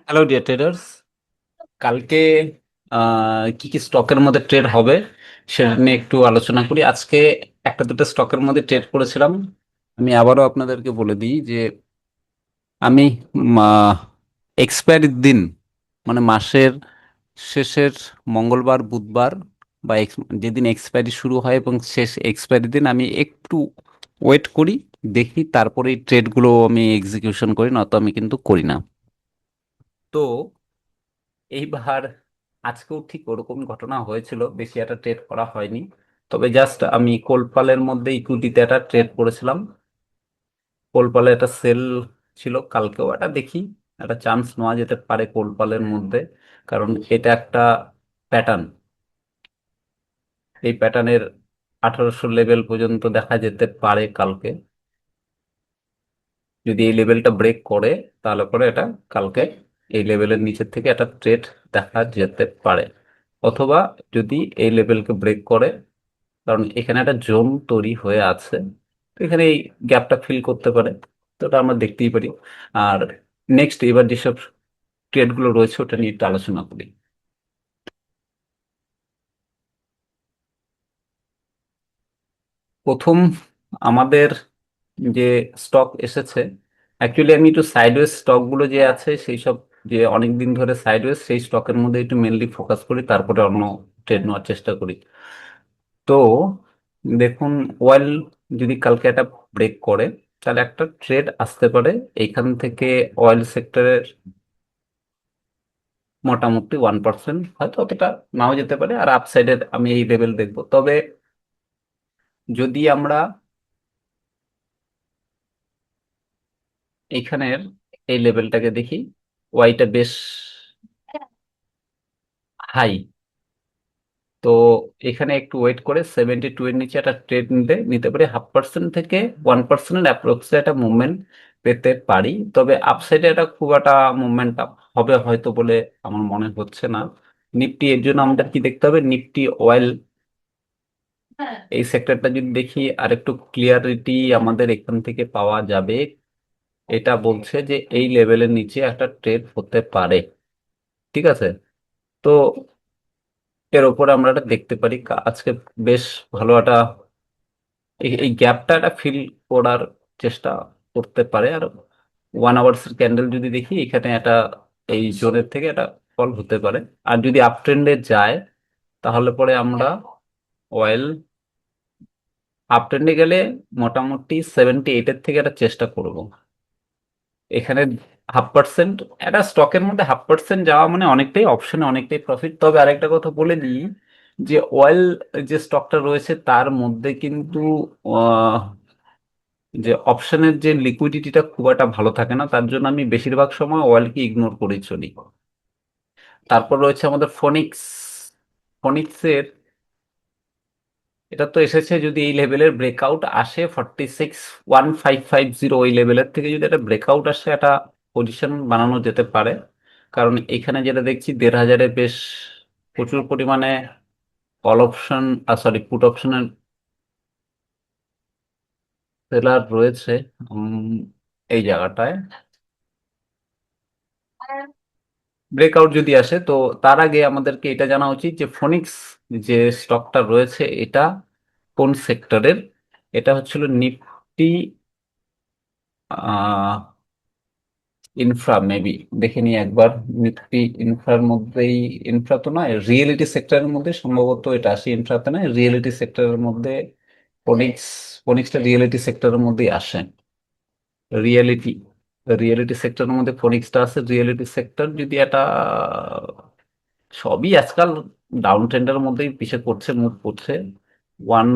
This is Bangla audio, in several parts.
Hello dear traders. কালকে কি কি স্টকের মধ্যে ট্রেড হবে সেটা নিয়ে একটু আলোচনা করি। আজকে একটা দুটো স্টকের মধ্যে ট্রেড করেছিলাম। আমি আবারও আপনাদেরকে বলে দিই যে আমি এক্সপায়ারির দিন, মানে মাসের শেষের মঙ্গলবার বুধবার বা যেদিন এক্সপায়ারি শুরু হয় এবং শেষ এক্সপায়ারি দিন আমি একটু ওয়েট করি, দেখি, তারপরে এই ট্রেডগুলো আমি এক্সিকিউশন করি, নয়তো আমি কিন্তু করি না। তো এইবার আজকেও ঠিক ওরকম ঘটনা হয়েছিল, বেশি একটা ট্রেড করা হয়নি। তবে জাস্ট আমি কোলপালের মধ্যে ইকুইটিতে একটা ট্রেড করেছিলাম। কোলপালে একটা সেল ছিল, কালকেও একটা দেখি একটা চান্স নেওয়া যেতে পারে কোলপালের মধ্যে, কারণ এটা একটা প্যাটার্ন। এই প্যাটার্নের 1800 লেভেল পর্যন্ত দেখা যেতে পারে কালকে। যদি এই লেভেলটা ব্রেক করে তাহলে পরে এটা কালকে এই লেভেলের নিচের থেকে একটা ট্রেড দেখা যেতে পারে। অথবা যদি এই লেভেলকে ব্রেক করে, কারণ এখানে একটা জোন তৈরি হয়ে আছে, তো এখানে এই গ্যাপটা ফিল করতে পারে, তো ওটা আমরা দেখতেই পারি। আর নেক্সট এবার যেসব ট্রেডগুলো রয়েছে ওটা নিয়ে একটু আলোচনা করি। প্রথম আমাদের যে স্টক এসেছে, অ্যাকচুয়ালি আমি একটু সাইডওয়েজ স্টকগুলো যে আছে সেই সব, যে অনেক দিন ধরে সাইডওয়েজ, সেই স্টকের মধ্যে একটু মেনলি ফোকাস করি, তারপরে অন্য ট্রেড নেওয়ার চেষ্টা করি। তো দেখুন, ওয়েল যদি কালকে একটা ব্রেক করে তাহলে একটা ট্রেড আসতে পারে এইখান থেকে। অয়েল সেক্টরের মোটামুটি 1%, হয়তো অতটা নাও যেতে পারে, আর আপসাইডের আমি এই লেভেল দেখবো। তবে যদি আমরা এইখানের এই লেভেলটাকে দেখি, ওয়াইটা বেশ হাই। তো এখানে একটু ওয়েট করে 72 এর নিচে একটা ট্রেড নিতে নিতে পারি, 0.5% থেকে 1%-এর অ্যাপ্রক্সে একটা মুভমেন্ট পেতে পারি। তবে আপসাইডে একটা খুব একটা মুভমেন্ট হবে হয়তো বলে আমার মনে হচ্ছে না। নিফটি, এর জন্য আমাদের কি দেখতে হবে, নিফটি অয়েল এই সেক্টরটা যদি দেখি আর একটু ক্লিয়ারিটি আমাদের এখান থেকে পাওয়া যাবে। এটা বলছে যে এই লেভেলের নিচে একটা ট্রেড হতে পারে, ঠিক আছে। তো এর উপরে আমরা এটা দেখতে পারি আজকে বেশ ভালো একটা এই গ্যাপটা একটা ফিল করার চেষ্টা করতে পারে। আর 1 আওয়ার্স ক্যান্ডেল যদি দেখি, এখানে একটা এই জোনের থেকে একটা ফল হতে পারে। আর যদি আপ ট্রেন্ডে যায় তাহলে পরে আমরা অয়েল আপ ট্রেন্ডে গেলে মোটামুটি 78-এর থেকে একটা চেষ্টা করব। এখানে 0.5%, একটা স্টকের মধ্যে 0.5% যাওয়া মানে অনেকটাই, অপশনে অনেকটাই প্রফিট। তবে আরেকটা কথা বলে দিই, যে অয়েল যে স্টকটা রয়েছে তার মধ্যে কিন্তু আহ, যে অপশনের যে লিকুইডিটিটা খুব একটা ভালো থাকে না, তার জন্য আমি বেশিরভাগ সময় অয়েলকে ইগনোর করে চলি। তারপর রয়েছে আমাদের ফোনিক্স। ফোনিক্সের এটা তো এসেছে, যদি এই লেভেলের ব্রেকআউট আসে 46,1550, ওই লেভেলের থেকে যদি একটা ব্রেকআউট আসে, একটা পজিশন বানানো যেতে পারে। কারণ এখানে যেটা দেখছি 1,500-এ বেশ প্রচুর পরিমাণে কল অপশন, সরি পুট অপশনের সেলার রয়েছে। উম, এই জায়গাটায় ব্রেকআউট যদি আসে, তো তার আগে আমাদেরকে এটা জানা উচিত যে ফোনিক্স যে স্টকটা রয়েছে এটা কোন সেক্টরের। এটা হচ্ছিল নিফটি ইনফ্রা, মেবি দেখে নিই একবার। নিফটি ইনফ্রার মধ্যেই, ইনফ্রা তো নয়, রিয়েলিটি সেক্টরের মধ্যে সম্ভবত এটা আসে, ইনফ্রাতে নয়, রিয়েলিটি সেক্টরের মধ্যে ফোনিক্স। ফোনিক্সটা রিয়েলিটি সেক্টরের মধ্যেই আসে। রিয়েলিটি রিয়েলিটি সেক্টরের মধ্যে ফোনিক্সটা আছে। রিয়েলিটি সেক্টর যদি এটা, সবই আজকাল ডাউন ট্রেন্ডের মধ্যেই পিছিয়ে পড়ছে, মুভ করছে। 1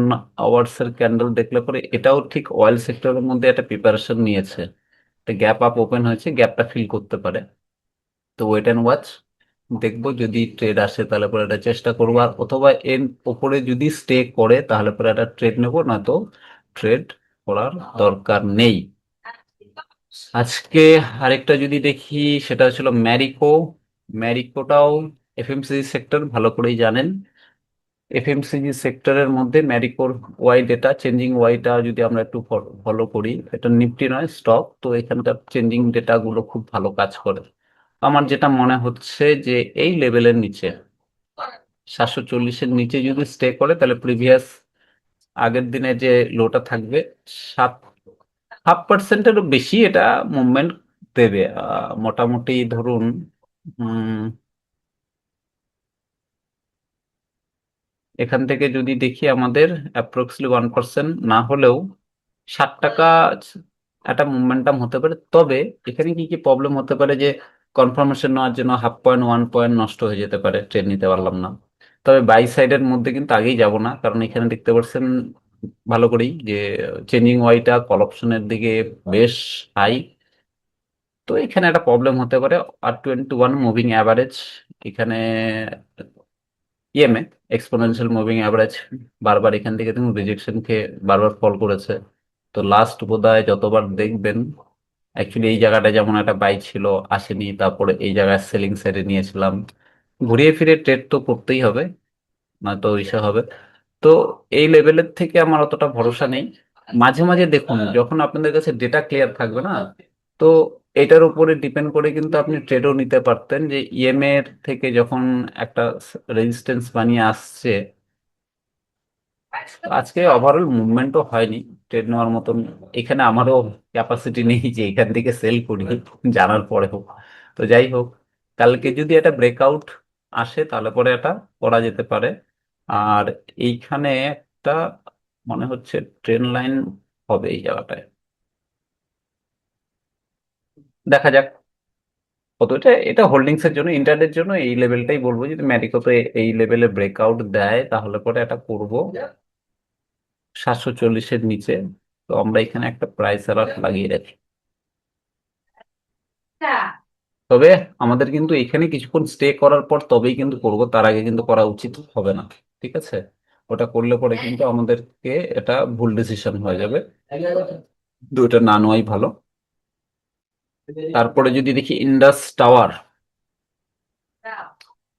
আওয়ার্স এর ক্যান্ডেল দেখলে পরে এটাও ঠিক অয়েল সেক্টরের মধ্যে একটা প্রিপারেশন নিয়েছে, একটা গ্যাপ আপ ওপেন হয়েছে, গ্যাপটা ফিল করতে পারে। তো ওয়েট অ্যান্ড ওয়াচ, দেখবো যদি ট্রেড আসে তাহলে পরে এটা চেষ্টা করবো, আর অথবা এর উপরে যদি স্টে করে তাহলে পরে একটা ট্রেড নেবো, না তো ট্রেড করার দরকার নেই। আজকে আরেকটা যদি দেখি, সেটা হচ্ছিল ম্যারিকো। ম্যারিকোটাও এফএমসিজি সেক্টর, ভালো করেই জানেন। এফএমসিজি সেক্টরের মধ্যে ম্যারিকোর ওয়াই ডেটা চেঞ্জিং ওয়াইটা যদি আমরা একটু ফলো করি, এটা নিফটি নয় স্টক, তো এখানকার চেঞ্জিং ডেটা গুলো খুব ভালো কাজ করে। আমার যেটা মনে হচ্ছে যে এই লেভেলের নিচে 740-এর নিচে যদি স্টে করে, তাহলে প্রিভিয়াস আগের দিনে যে লোটা থাকবে 7.5%-এরও বেশি এটা মুভমেন্ট দেবে। মোটামুটি ধরুন এখান থেকে যদি দেখি আমাদের অ্যাপ্রক্সলি 1% না হলেও 60 টাকা একটা মোমেন্টাম হতে পারে। তবে এখানে কি কি প্রবলেম হতে পারে, যে কনফার্মেশন নেওয়ার জন্য 0.5 পয়েন্ট 1 পয়েন্ট নষ্ট হয়ে যেতে পারে, ট্রেড নিতে পারলাম না। তবে বাই সাইডের মধ্যে কিন্তু আগেই যাব না, কারণ এখানে দেখতে পাচ্ছেন ভালো করেই যে চেঞ্জিং ওয়াইটা কল অপশনের দিকে বেশ হাই। তো এখানে একটা প্রবলেম হতে পারে। R21 মুভিং অ্যাভারেজ এখানে, ইএমএ এক্সপোনেনশিয়াল মুভিং অ্যাভারেজ বারবার এখান থেকে তুমি রিজেকশন খেয়ে বারবার ফল করেছে। তো লাস্ট বোধহয় যতবার দেখবেন, অ্যাকচুয়ালি এই জায়গাটা যেমন একটা বাই ছিল, আসেনি, তারপরে এই জায়গায় সেলিং সাইডে নিয়েছিলাম। ঘুরিয়ে ফিরে ট্রেড তো করতেই হবে, নয়তো ইসে হবে। তো এই লেভেলের থেকে আমার অতটা ভরসা নেই। মাঝে মাঝে দেখুন, যখন আপনাদের কাছে ডেটা ক্লিয়ার থাকবে না, তো এটার উপরে ডিপেন্ড করে কিন্তু আপনি ট্রেডও নিতে পারতেন, যে ইএমএ এর থেকে যখন একটা রেজিস্ট্যান্স বানিয়ে আসছে। তো আজকে ওভারঅল মুভমেন্টও হয়নি ট্রেড নেওয়ার মতন। এখানে আমারও ক্যাপাসিটি নেই যে এখান থেকে সেল করি জানার পরে হোক। তো যাই হোক, কালকে যদি একটা ব্রেকআউট আসে তাহলে পরে এটা করা যেতে পারে। আর এইখানে একটা মনে হচ্ছে ট্রেন লাইন হবে এই জায়গাটায়, দেখা যাক কত। এটা এটা হোল্ডিংস এর জন্য, ইন্টারডের জন্য এই লেভেলটাই বলবো, যদি ম্যারিকো তো এই লেভেলে ব্রেকআউট দেয় তাহলে পরে এটা করব 740-এর নিচে। তো আমরা এখানে একটা প্রাইস অ্যালার্ট লাগিয়ে রাখি। তবে আমাদের কিন্তু এখানে কিছুক্ষণ স্টে করার পর তবেই কিন্তু করব, তার আগে কিন্তু করা উচিত হবে না। ঠিক আছে, ওটা করলে পরে কিন্তু আমাদেরকে এটা ভুল ডিসিশন হয়ে যাবে। তো এটা না নেওয়াই ভালো। তারপরে যদি দেখি ইন্ডাস টাওয়ার,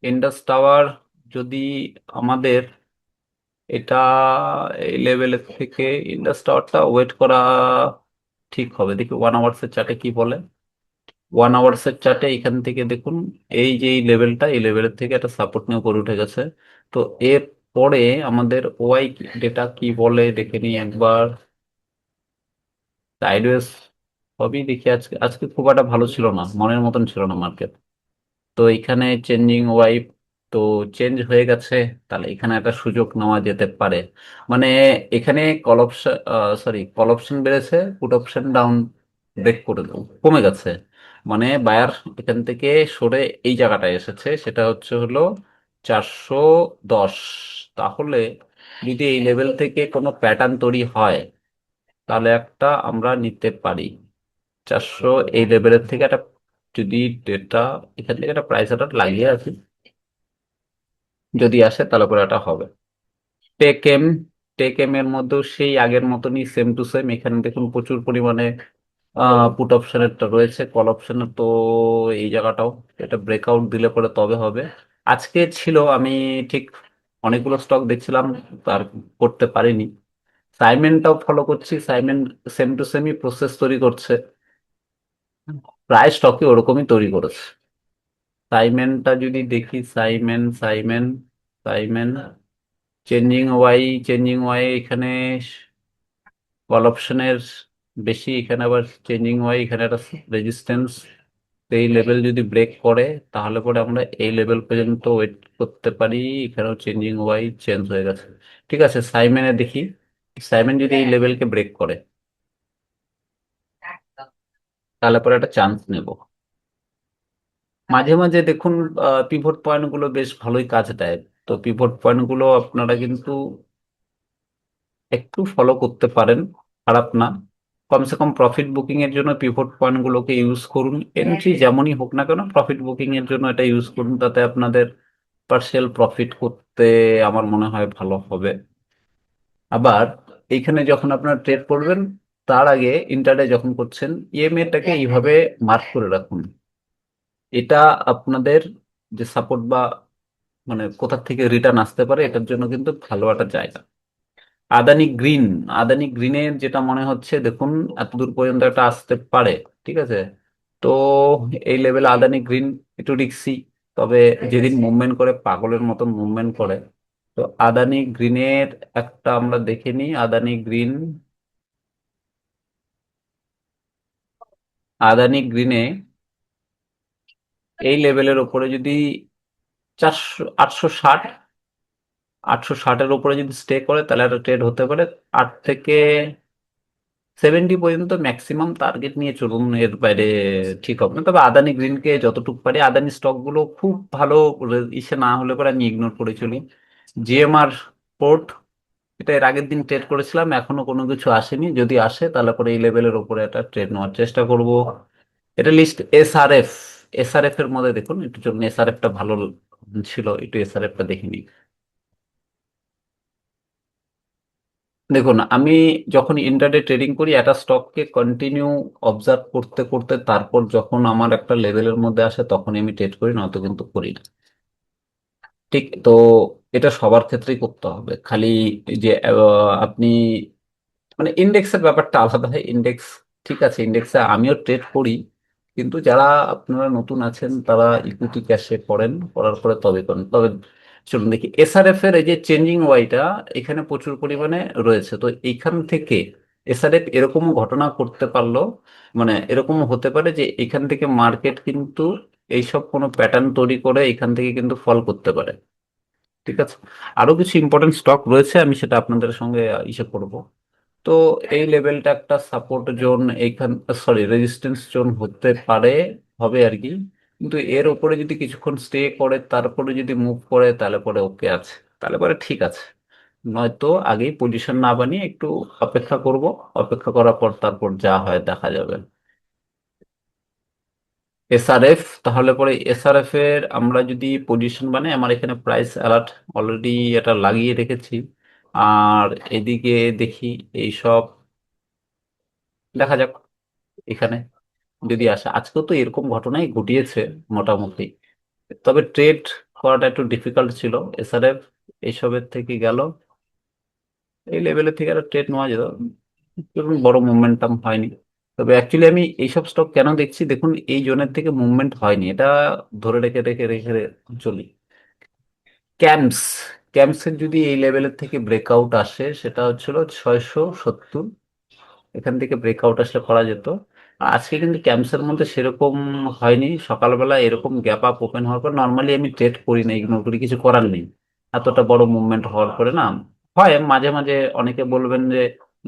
ইন্ডাস টাওয়ার যদি আমাদের এটা এই লেভেলের থেকে ইন্ডাস টাওয়ারটা ওয়েট করা ঠিক হবে। দেখি 1 আওয়ার্স এর চার্টে কি বলে। 1 আওয়ার্স এর চার্টে এখান থেকে দেখুন, এই যে এই লেভেলটা, এই লেভেলের থেকে একটা সাপোর্ট নিয়ে উপরে উঠে গেছে। তো এর পরে আমাদের ওয়াই ডেটা কি বলে দেখে নিই একবার। সাইডওয়েজ সবই দেখি, আজকে আজকে খুব একটা ভালো ছিল না, মনের মতন ছিল না মার্কেট। তো এখানে চেঞ্জিং ওয়াইপ তো চেঞ্জ হয়ে গেছে, তাহলে এখানে একটা সুযোগ নেওয়া যেতে পারে। মানে এখানে call option, sorry, call option বেড়েছে, পুট অপশন ডাউন, ব্রেক করে কমে গেছে। মানে বায়ার এখান থেকে সরে এই জায়গাটায় এসেছে, সেটা হচ্ছে হলো 410। তাহলে যদি এই লেভেল থেকে কোনো প্যাটার্ন তৈরি হয়, তাহলে একটা আমরা নিতে পারি 400 এই লেভেলের থেকে একটা, যদি ডেটা এখান থেকে একটা প্রাইস অর্ডার লাগিয়ে রাখি, যদি আসে তাহলে পরে এটা হবে। টেক এম, টেক এম এর মধ্যেও সেই আগের মতনই সেম টু সেম। এখানে দেখুন প্রচুর পরিমাণে পুট অপশনেরটা রয়েছে, কল অপশনের তো এই জায়গাটাও, এটা ব্রেকআউট দিলে পরে তবে হবে। আজকে ছিল, আমি ঠিক অনেকগুলো স্টক দেখছিলাম, আর করতে পারিনি। সাইমেনটাও ফলো করছি, সাইমেন সেম টু সেমই প্রসেস তৈরি করছে, প্রায় স্টকে ওরকমই তৈরি করেছে। সাইমেনটা যদি দেখি, সাইমেন সাইমেন সাইমেন চেঞ্জিং ওয়াই, চেঞ্জিং ওয়াই এখানে কল অপশনের বেশি, এখানে আবার চেঞ্জিং ওয়াই, এখানে একটা রেজিস্ট্যান্স। এই লেভেল যদি ব্রেক করে তাহলে পরে আমরা এই লেভেল পর্যন্ত ওয়েট করতে পারি। এখানেও চেঞ্জিং ওয়াই চেঞ্জ হয়ে গেছে। ঠিক আছে, সাইমেনে দেখি, সাইমেন যদি এই লেভেলকে ব্রেক করে তাহলে পরে একটা চান্স নেব। মাঝে মাঝে দেখুন পিভট পয়েন্ট গুলো বেশ ভালোই কাজ দেয়। তো পিভট পয়েন্ট গুলো আপনারা কিন্তু একটু ফলো করতে পারেন, খারাপ না। কমসে কম প্রফিট বুকিং এর জন্য পিভট পয়েন্ট গুলোকে ইউজ করুন। এন্ট্রি যেমনই হোক না কেন, প্রফিট বুকিং এর জন্য এটা ইউজ করুন, তাতে আপনাদের পার্শিয়াল প্রফিট করতে আমার মনে হয় ভালো হবে। আবার এইখানে যখন আপনারা ট্রেড করবেন, তার আগে ইন্টারডে যখন করছেন, ইএমএ টাকে এইভাবে মার্ক করে রাখুন। এটা আপনাদের যে সাপোর্ট বা মানে কোথা থেকে রিটার্ন আসতে পারে এটার জন্য কিন্তু ভালো একটা জায়গা। আদানি গ্রিন, আদানি গ্রিনের যেটা মনে হচ্ছে দেখুন এতদূর পর্যন্ত একটা আসতে পারে, ঠিক আছে। তো এই লেভেলে আদানি গ্রিন একটু রিস্কি, তবে যেদিন মুভমেন্ট করে পাগলের মতন মুভমেন্ট করে। তো আদানি গ্রিনের একটা আমরা দেখে নিই, আদানি গ্রিন, আদানি গ্রিনে এই লেভেলের উপরে যদি 860, 860-এর উপরে যদি স্টে করে তাহলে একটা ট্রেড হতে পারে। 8 থেকে 70 পর্যন্ত ম্যাক্সিমাম টার্গেট নিয়ে চলুন, এর বাইরে ঠিক হবে না। তবে আদানি গ্রিনকে যতটুকু পারি, আদানি স্টক গুলো খুব ভালো ইসে না হলে পরে আমি ইগনোর করে চলি। জিএমআর পোর্ট, এটা এর আগের দিন ট্রেড করেছিলাম, এখনো কোনো কিছু আসেনি, যদি আসে তাহলে পরে এই লেভেলের উপরে একটা ট্রেড নেওয়ার চেষ্টা করব। এটা লিস্ট এসআরএফ, এসআরএফ এর মধ্যে দেখুন একটু চলুন, এসআরএফ টা ভালো ছিল, একটু এসআরএফ টা দেখে নিই। দেখুন আমি যখন ইন্টারডে ট্রেডিং করি একটা স্টককে কন্টিনিউ অবজার্ভ করতে করতে তারপর যখন আমার একটা লেভেলের মধ্যে আসে তখনই আমি ট্রেড করি, নয়তো কিন্তু করি না। ঠিক তো, এটা সবার ক্ষেত্রেই করতে হবে। খালি এই যে আপনি মানে ইন্ডেক্সের ব্যাপারটা আলাদা হয়, ইন্ডেক্স ঠিক আছে, ইন্ডেক্সে আমিও ট্রেড করি, কিন্তু যারা আপনারা নতুন আছেন তারা ইকুইটি ক্যাশে পড়েন, পড়ার পরে তবে করেন। তবে চলুন দেখি এসআরএফ এর এই যে চেঞ্জিং ওয়াইটা এখানে প্রচুর পরিমাণে রয়েছে। তো এইখান থেকে এসআরএফ এরকমও ঘটনা করতে পারলো, মানে এরকমও হতে পারে যে এখান থেকে মার্কেট কিন্তু এইসব কোনো প্যাটার্ন তৈরি করে এখান থেকে কিন্তু ফল করতে পারে। ঠিক আছে, আরো কিছু ইম্পর্টেন্ট স্টক রয়েছে, আমি সেটা আপনাদের সঙ্গে ইসে করব। তো এই লেভেলটা একটা সাপোর্ট জোন, এইখান সরি রেজিস্ট্যান্স জোন হতে পারে, হবে আর কি। কিন্তু এর উপরে যদি কিছুক্ষণ স্টে করে তারপরে যদি মুভ করে তাহলে পরে ওকে আছে, তাহলে পরে ঠিক আছে। নয়তো আগেই পজিশন না বানিয়ে একটু অপেক্ষা করব, অপেক্ষা করার পর তারপর যা হয় দেখা যাবে। এসআরএফ, তাহলে পরে এসআরএফ এর আমরা যদি পজিশন বানাই, আমার এখানে প্রাইস অ্যালার্ট অলরেডি এটা লাগিয়ে রেখেছি। আর এদিকে দেখি এইসব, দেখা যাক এখানে যদি আসে। আজকেও তো এরকম ঘটনাই ঘটিয়েছে মোটামুটি, তবে ট্রেড করাটা একটু ডিফিকাল্ট ছিল। এসআরএফ এইসবের থেকে গেল, এই লেভেলের থেকে একটা ট্রেড নেওয়া যেত, এরকম বড় মুভমেন্টাম হয়নি। তবে অ্যাকচুয়ালি আমি এইসব স্টক কেন দেখছি, দেখুন এই জোনের থেকে মুভমেন্ট হয়নি, এটা ধরে রেখে রেখে রেখে চলি। ক্যাম্পস, ক্যাম্পসের যদি এই লেভেলের থেকে ব্রেকআউট আসে সেটা হচ্ছিল 670, এখান থেকে ব্রেকআউট আসলে করা যেত। আর আজকে কিন্তু ক্যাম্পসের মধ্যে সেরকম হয়নি, সকালবেলা এরকম গ্যাপ আপ ওপেন হওয়ার পর নর্মালি আমি ট্রেড করি না, ইগনোর করি, কিছু করার নেই। এতটা বড় মুভমেন্ট হওয়ার পরে না হয় মাঝে মাঝে, অনেকে বলবেন যে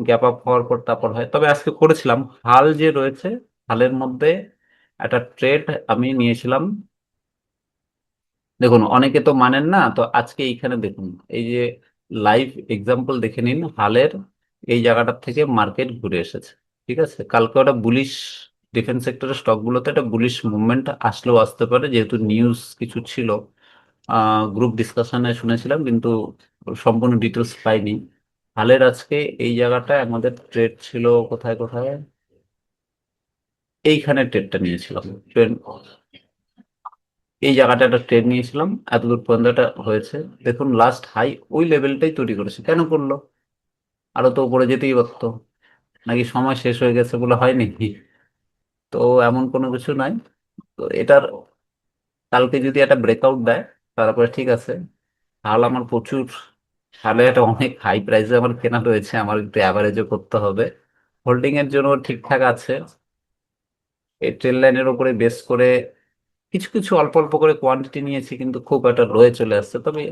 গ্যাপ আপ হওয়ার পর তারপর হয়, তবে আজকে করেছিলাম। হাল যে রয়েছে, হালের মধ্যে একটা ট্রেড আমি নিয়েছিলাম। দেখুন অনেকে তো মানেন না, তো আজকে এইখানে দেখুন এই যে লাইভ এক্সাম্পল দেখে নিন হালের, এই জায়গাটার থেকে মার্কেট ঘুরে এসেছে। ঠিক আছে, কালকে ওটা বুলিশ, ডিফেন্স সেক্টরের স্টকগুলোতে একটা বুলিশ মুভমেন্ট আসলেও আসতে পারে, যেহেতু নিউজ কিছু ছিল, গ্রুপ ডিসকাশনে শুনেছিলাম, কিন্তু সম্পূর্ণ ডিটেলস পাইনি। হালের আজকে এই জায়গাটায় আমাদের ট্রেড ছিল কোথায় কোথায়, এইখানে ট্রেডটা নিয়েছিলাম। এই জায়গাটা একটা ট্রেড নিয়েছিলাম, এতদূর পর্যন্ত এটা হয়েছে। দেখুন লাস্ট হাই ওই লেভেলটাই তৈরি করেছে, কেন করলো? আরো তো উপরে যেতেই পারতো, নাকি সময় শেষ হয়ে গেছে বলে হয় নাকি? তো এমন কোনো কিছু নাই। তো এটার কালকে যদি একটা ব্রেকআউট দেয় তারপরে ঠিক আছে। হাল আমার প্রচুর, হালে একটা অনেক হাই প্রাইসে আমার কেনা রয়েছে, আমার একটু অ্যাভারেজও করতে হবে। হোল্ডিং এর জন্য ঠিকঠাক আছে। এই ট্রেন লাইনের উপরে বেস করে কিছু কিছু অল্প অল্প করে কোয়ান্টিটি নিয়েছি, কিন্তু খুব একটা রয়ে চলে আসছে। তবে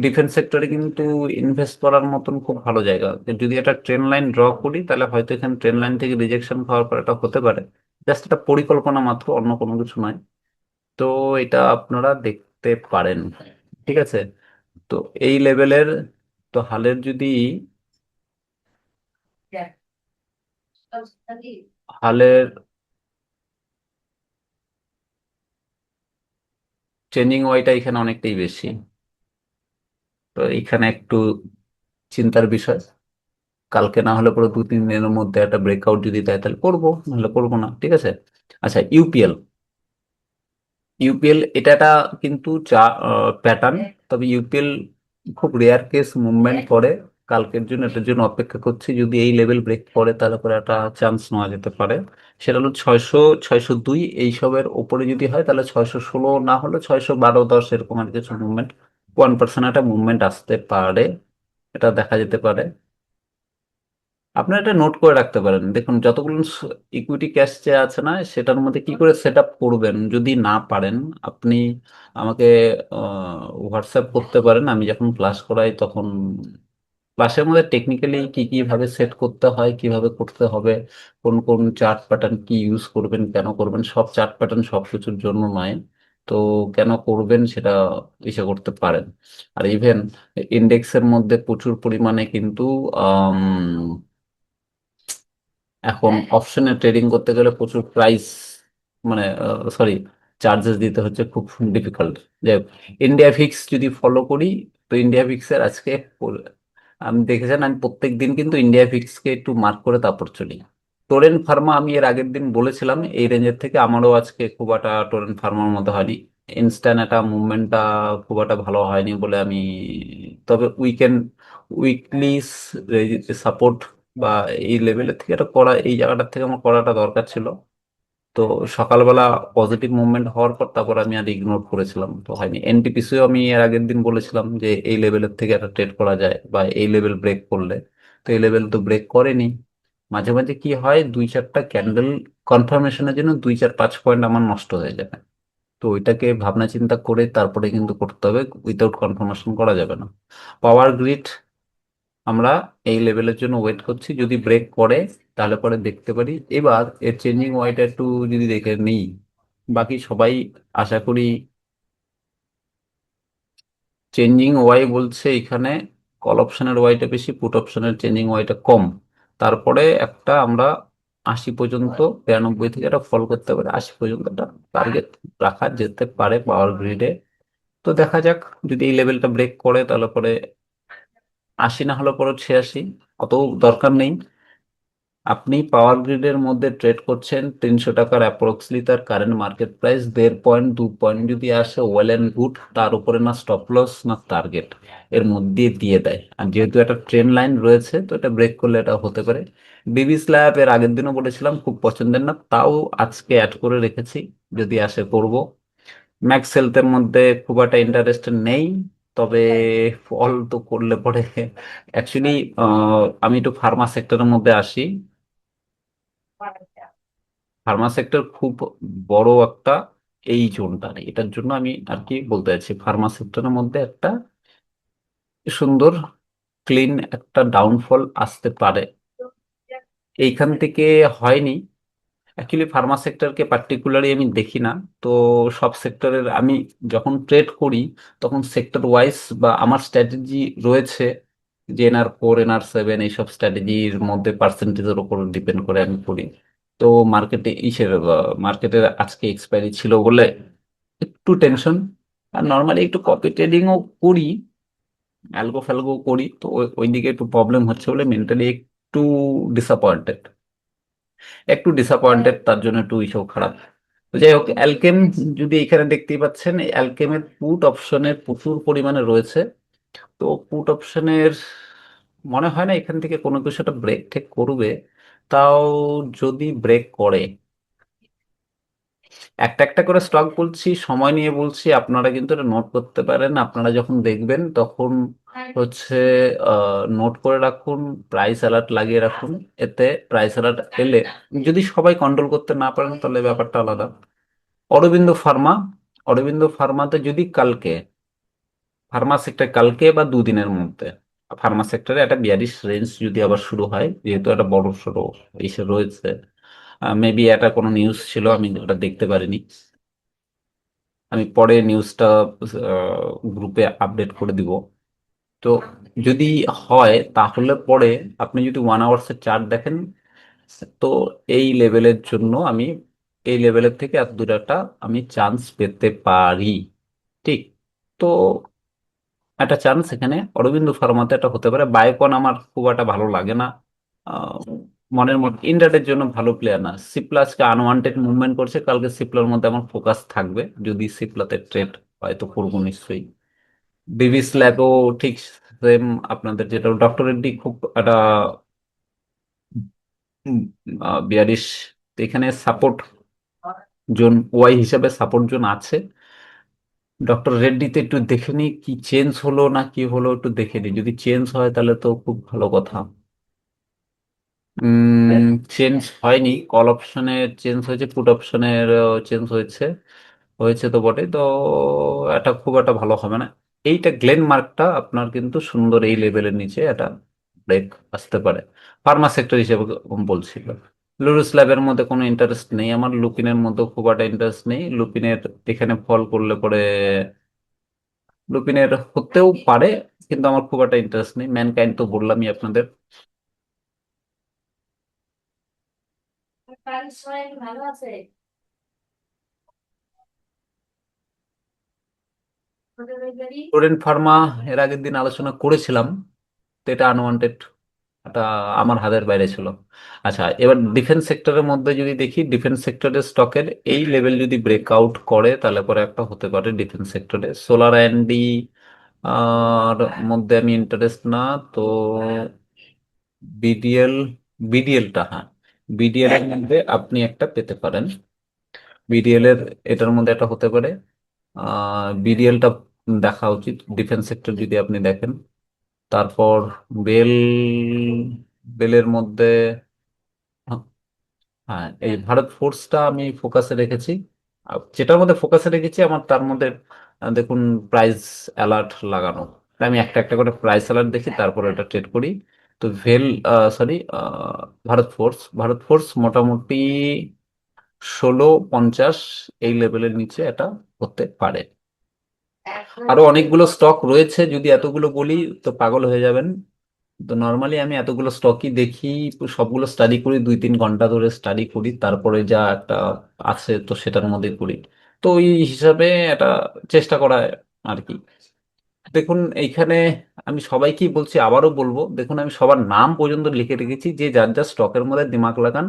ডিফেন্স সেক্টরে কিন্তু ইনভেস্ট করার মতন খুব ভালো জায়গা, যে যদি একটা ট্রেন লাইন ড্র করি তাহলে হয়তো এখানে ট্রেন লাইন থেকে রিজেকশন খাওয়ার পর এটা হতে পারে। জাস্ট একটা পরিকল্পনা মাত্র, অন্য কোনো কিছু নয়। তো এটা আপনারা দেখতে পারেন, ঠিক আছে। তো এই লেভেলের, তো হালের যদি, হালের ট্রেন্ডিং ওয়াইটা এখানে অনেকটাই বেশি, তো এখানে একটু চিন্তার বিষয়। কালকে না হলে পুরো 2-3 দিনের মধ্যে একটা ব্রেকআউট যদি দেয় তাহলে করবো, নাহলে করবো না, ঠিক আছে। আচ্ছা ইউপিএল, ইউপিএল এটা কিন্তু যা প্যাটার্ন, তবে ইউপিএল খুব রেয়ার কেস মুভমেন্ট করে। কালকের জন্য এটার জন্য অপেক্ষা করছি, যদি এই লেভেল ব্রেক করে তাহলে পরে একটা চান্স নেওয়া যেতে পারে। সেটা হলো 600, 602 এইসবের ওপরে যদি হয় তাহলে 616, না হলে 612, 10 এরকম আর কিছু মুভমেন্ট, 1% একটা মুভমেন্ট আসতে পারে, এটা দেখা যেতে পারে। আপনারা এটা নোট করে রাখতে পারেন। দেখুন যতগুলো ইকুইটি ক্যাশ যে আছে না, সেটার মধ্যে কি করে সেট আপ করবেন যদি না পারেন, আপনি আমাকে হোয়াটসঅ্যাপ করতে পারেন। আমি যখন ক্লাস করাই তখন ক্লাসের মধ্যে টেকনিক্যালি কি কি ভাবে সেট করতে হয়, কিভাবে করতে হবে, কোন কোন চার্ট প্যাটার্ন কি ইউজ করবেন, কেন করবেন, সব চার্ট প্যাটার্ন সব কিছুর জন্য নয়, তো কেন করবেন সেটা ইসে করতে পারেন। আর ইভেন ইন্ডেক্সের মধ্যে প্রচুর পরিমাণে কিন্তু এখন অপশনে ট্রেডিং করতে গেলে প্রচুর প্রাইস, মানে সরি, চার্জেস দিতে হচ্ছে, খুব ডিফিকাল্ট। যে ইন্ডিয়া ফিক্স যদি ফলো করি, তো ইন্ডিয়া ফিক্সের আজকে আমি দেখেছেন, আমি প্রত্যেক দিন কিন্তু ইন্ডিয়া ফিক্সকে একটু মার্ক করে তারপর চলি। টোরেন্ট ফার্মা আমি এর আগের দিন বলেছিলাম এই রেঞ্জের থেকে, আমারও আজকে খুব একটা টোরেন্ট ফার্মার মতো হয়নি। ইনস্ট্যান্ট একটা মুভমেন্টটা খুব একটা ভালো হয়নি বলে আমি, তবে উইকলি সাপোর্ট বা এই লেভেলের থেকে এটা করা, এই জায়গাটার থেকে আমার করাটা দরকার ছিল। তো সকালবেলা পজিটিভ মুভমেন্ট হওয়ার পর তারপর আমি আর ইগনোর করেছিলাম, তো হয়নি। এনটিপিসিও আমি এর আগের দিন বলেছিলাম যে এই লেভেলের থেকে একটা ট্রেড করা যায় বা এই লেভেল ব্রেক করলে, তো এই লেভেল তো ব্রেক করেনি। মাঝে মাঝে কি হয়, 2-4টা ক্যান্ডেল কনফার্মেশনের জন্য 2-4-5 পয়েন্ট আমার নষ্ট হয়ে যাবে। তো ওইটাকে ভাবনা চিন্তা করে তারপরে কিন্তু করতে হবে, উইথাউট কনফার্মেশন করা যাবে না। পাওয়ার গ্রিড আমরা এই লেভেলের জন্য ওয়েট করছি, যদি ব্রেক করে তাহলে পরে দেখতে পারি। এবার এর চেঞ্জিং ওয়াইটা একটু যদি দেখে নিই, বাকি সবাই আশা করি চেঞ্জিং ওয়াই বলছে এখানে, কল অপশনের ওয়াইটা বেশি, পুট অপশনের চেঞ্জিং ওয়াইটা কম। তারপরে একটা আমরা 80 পর্যন্ত, 93 থেকে একটা ফল করতে পারে, 80 পর্যন্ত একটা টার্গেট রাখা যেতে পারে পাওয়ার গ্রিডে। তো দেখা যাক, যদি এই লেভেলটা ব্রেক করে তাহলে পরে 80, না হলে পরে 86, অত দরকার নেই। আপনি পাওয়ার গ্রিডের মধ্যে ট্রেড করছেন 300 টাকার অ্যাপ্রক্সলি, তার current market price 1.5 point, 2 point যদি আসে ওয়েল অ্যান্ড গুড, তার উপরে না স্টপ লস না টার্গেট, এর মধ্যে দিয়ে দেয়। আর যেহেতু একটা ট্রেন লাইন রয়েছে, তো এটা ব্রেক করলে এটা হতে পারে। বিবি স্ল্যাব এর আগের দিনও বলেছিলাম খুব পছন্দের না, তাও আজকে অ্যাড করে রেখেছি, যদি আসে করব। ম্যাক্স হেলথের মধ্যে খুব একটা ইন্টারেস্ট নেই, তবে ফল তো করলে পরে অ্যাকচুয়ালি আমি একটু ফার্মা সেক্টরের মধ্যে আসি। ফার্মা সেক্টর খুব বড় একটা, এই জোনটা নেই, এটার জন্য আমি আর কি বলতে চাচ্ছি, ফার্মা সেক্টরের মধ্যে একটা সুন্দর ক্লিন একটা ডাউনফল আসতে পারে এইখান থেকে। হয়নি, অ্যাকচুয়ালি ফার্মা সেক্টরকে পার্টিকুলারলি আমি দেখি না। তো সব সেক্টরের আমি যখন ট্রেড করি, তখন সেক্টর ওয়াইজ বা আমার স্ট্র্যাটেজি রয়েছে, যে NR4, NR7 এইসব স্ট্র্যাটেজির মধ্যে পার্সেন্টেজের উপর ডিপেন্ড করে আমি করি। তো মার্কেটে মার্কেটের আজকে এক্সপায়ারি ছিল বলে একটু টেনশন। আর নর্মালি একটু কপি ট্রেডিংও করি, অ্যালগো ফ্যালগো করি, তো ওই দিকে একটু প্রবলেম হচ্ছে বলে মেন্টালি একটু ডিসঅ্যাপয়েন্টেড, তার জন্য একটু ইস্যু খারাপ। তো যাই হোক, অ্যালকেম যদি এখানে দেখতেই পাচ্ছেন, এই অ্যালকেমের পুট অপশনের প্রচুর পরিমাণে রয়েছে। তো পুট অপশনের মনে হয় না এখান থেকে কোনো কিছু একটা ব্রেক টেক করবে। তাও যদি ব্রেক করে, একটা একটা করে স্টক বলছি, সময় নিয়ে বলছি, আপনারা কিন্তু এটা নোট করতে পারেন। আপনারা যখন দেখবেন তখন হচ্ছে নোট করে রাখুন, প্রাইস অ্যালার্ট লাগিয়ে রাখুন। এতে প্রাইস অ্যালার্ট এলে, যদি সবাই কন্ট্রোল করতে না পারেন তাহলে ব্যাপারটা আলাদা। অরবিন্দ ফার্মা, অরবিন্দ ফার্মাতে যদি কালকে, ফার্মা সেক্টর কালকে বা দুদিনের মধ্যে ফার্মা সেক্টরে একটা বিয়ারিশ রেঞ্জ যদি আবার শুরু হয়, যেহেতু একটা বড় সড়ো ইসে রয়েছে, মেবি এটা কোনো নিউজ ছিল আমি ওটা দেখতে পারিনি, আমি পরে নিউজটা গ্রুপে আপডেট করে দিব। তো যদি হয় তাহলে পরে আপনি যদি 1 আওয়ার্সের চার্ট দেখেন, তো এই লেভেলের জন্য আমি, এই লেভেলের থেকে এত দূর একটা আমি চান্স পেতে পারি, ঠিক। তো একটা চান্স এখানে অরবিন্দ ফার্মাতে একটা হতে পারে। বায়োকন আমার খুব একটা ভালো লাগে না, মনের মধ্যে ইন্টারটের জন্য ভালো প্লেয়ার না। সিপ্লাসকে আনওয়ান্টেড মুভমেন্ট করছে, কালকে সিপ্লার মধ্যে আমার ফোকাস থাকবে, যদি সিপ্লাতে ট্রেড হয়তো করবো নিশ্চয়ই। ডিভিস ল্যাবও ঠিক সেম, আপনাদের যেটা ডক্টর রেড্ডি খুব একটা বিয়ারিশ, এখানে সাপোর্ট জোন ওয়াই হিসাবে সাপোর্ট জোন আছে। ডক্টর রেড্ডিতে একটু দেখে নি কি চেঞ্জ হলো না কি হলো, একটু দেখে নি, যদি চেঞ্জ হয় তাহলে তো খুব ভালো কথা। চেঞ্জ হয়নি, কল অপশনের চেঞ্জ হয়েছে, পুট অপশনের চেঞ্জ হয়েছে, হয়েছে তো বটে, তো এটা খুব একটা ভালো হবে না। এইটা গ্লেন মার্কটা আপনার কিন্তু সুন্দর, এই লেভেলের নিচে এটা ব্রেক আসতে পারে, ফার্মা সেক্টর হিসেবে বলছিল। লুরুস ল্যাবের মধ্যে কোনো ইন্টারেস্ট নেই আমার, লুপিনের মধ্যে খুব একটা ইন্টারেস্ট নেই, লুপিনের এখানে ফল করলে পরে লুপিনের হতেও পারে, কিন্তু আমার খুব একটা ইন্টারেস্ট নেই। ম্যানকাইন্ড তো বললামই আপনাদের। ফ্লোরেন্ট ফার্মা এর আগের দিন আলোচনা করেছিলাম, তো এটা আনওয়ান্টেড, এটা আমার হাতের বাইরে ছিল। আচ্ছা, এবার ডিফেন্স সেক্টরের মধ্যে যদি দেখি, ডিফেন্স সেক্টরের স্টকের এই লেভেল যদি ব্রেকআউট করে তাহলে পরে একটা হতে পারে ডিফেন্স সেক্টরে। সোলার অ্যান্ডি আর মধ্যে আমি ইন্টারেস্ট না, তো বিডিএল, বিডিএলটা হ্যাঁ, বিডিএল এর মধ্যে আপনি একটা পেতে পারেন। বিডিএল এর এটার মধ্যে একটা হতে পারে, বিডিএলটা দেখা উচিত ডিফেন্স সেক্টর যদি আপনি দেখেন। তারপর বেল, বেলের মধ্যে হ্যাঁ, এই ভারত ফোর্সটা আমি ফোকাসে রেখেছি। যেটার মধ্যে ফোকাসে রেখেছি আমার তার মধ্যে দেখুন প্রাইস অ্যালার্ট লাগানো, আমি একটা একটা করে প্রাইস অ্যালার্ট দেখি, তারপর এটা ট্রেড করি। তো ভেল, সরি, ভারত ফোর্স, ভারত ফোর্স মোটামুটি 1650 এই লেভেলের নিচে এটা হতে পারে। আরো অনেকগুলো স্টক রয়েছে, যদি এতগুলো বলি তো পাগল হয়ে যাবেন। তো নর্মালি আমি এতগুলো স্টকই দেখি, সবগুলো স্টাডি করি, 2-3 ঘন্টা ধরে স্টাডি করি, তারপরে যা একটা আছে তো সেটার মধ্যে করি। তো ওই হিসাবে এটা চেষ্টা করা আর কি। দেখুন এইখানে আমি সবাইকেই বলছি, আবারও বলবো, দেখুন আমি সবার নাম পর্যন্ত লিখে রেখেছি, যে যার যার স্টকের মধ্যে দিমাগ লাগান।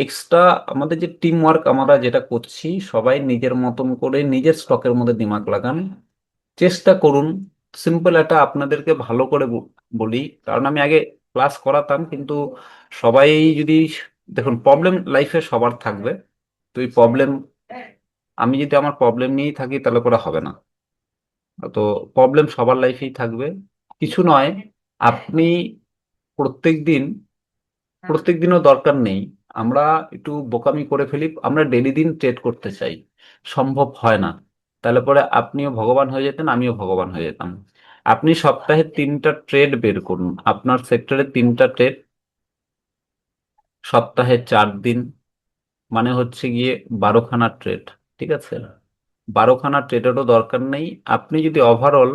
এক্সট্রা আমাদের যে টিম ওয়ার্ক আমরা যেটা করছি, সবাই নিজের মতন করে নিজের স্টকের মধ্যে দিমাগ লাগান, চেষ্টা করুন। সিম্পল এটা আপনাদেরকে ভালো করে বলি, কারণ আমি আগে ক্লাস করাতাম, কিন্তু সবাই যদি, দেখুন প্রবলেম লাইফে সবার থাকবে, তো এই প্রবলেম, আমি যদি আমার প্রবলেম নিয়েই থাকি তাহলে করে হবে না। তো প্রবলেম সবার লাইফেই থাকবে, কিছু নয়। আপনি প্রত্যেক দিন, প্রত্যেক দিনও দরকার নেই, আমরা একটু বোকামি করে ফেলি, আমরা ডেলি দিন ট্রেড করতে চাই, সম্ভব হয় না। তাহলে পরে আপনিও ভগবান হয়ে যেতেন, আমিও ভগবান হয়ে যেতাম। আপনি সপ্তাহে 3টা ট্রেড বের করুন, আপনার সেক্টরে 3টা ট্রেড, সপ্তাহে 4 দিন, মানে হচ্ছে গিয়ে 12খানা ট্রেড, ঠিক আছে? 12খানা ট্রেডেরও দরকার নেই, আপনি যদি ওভারঅল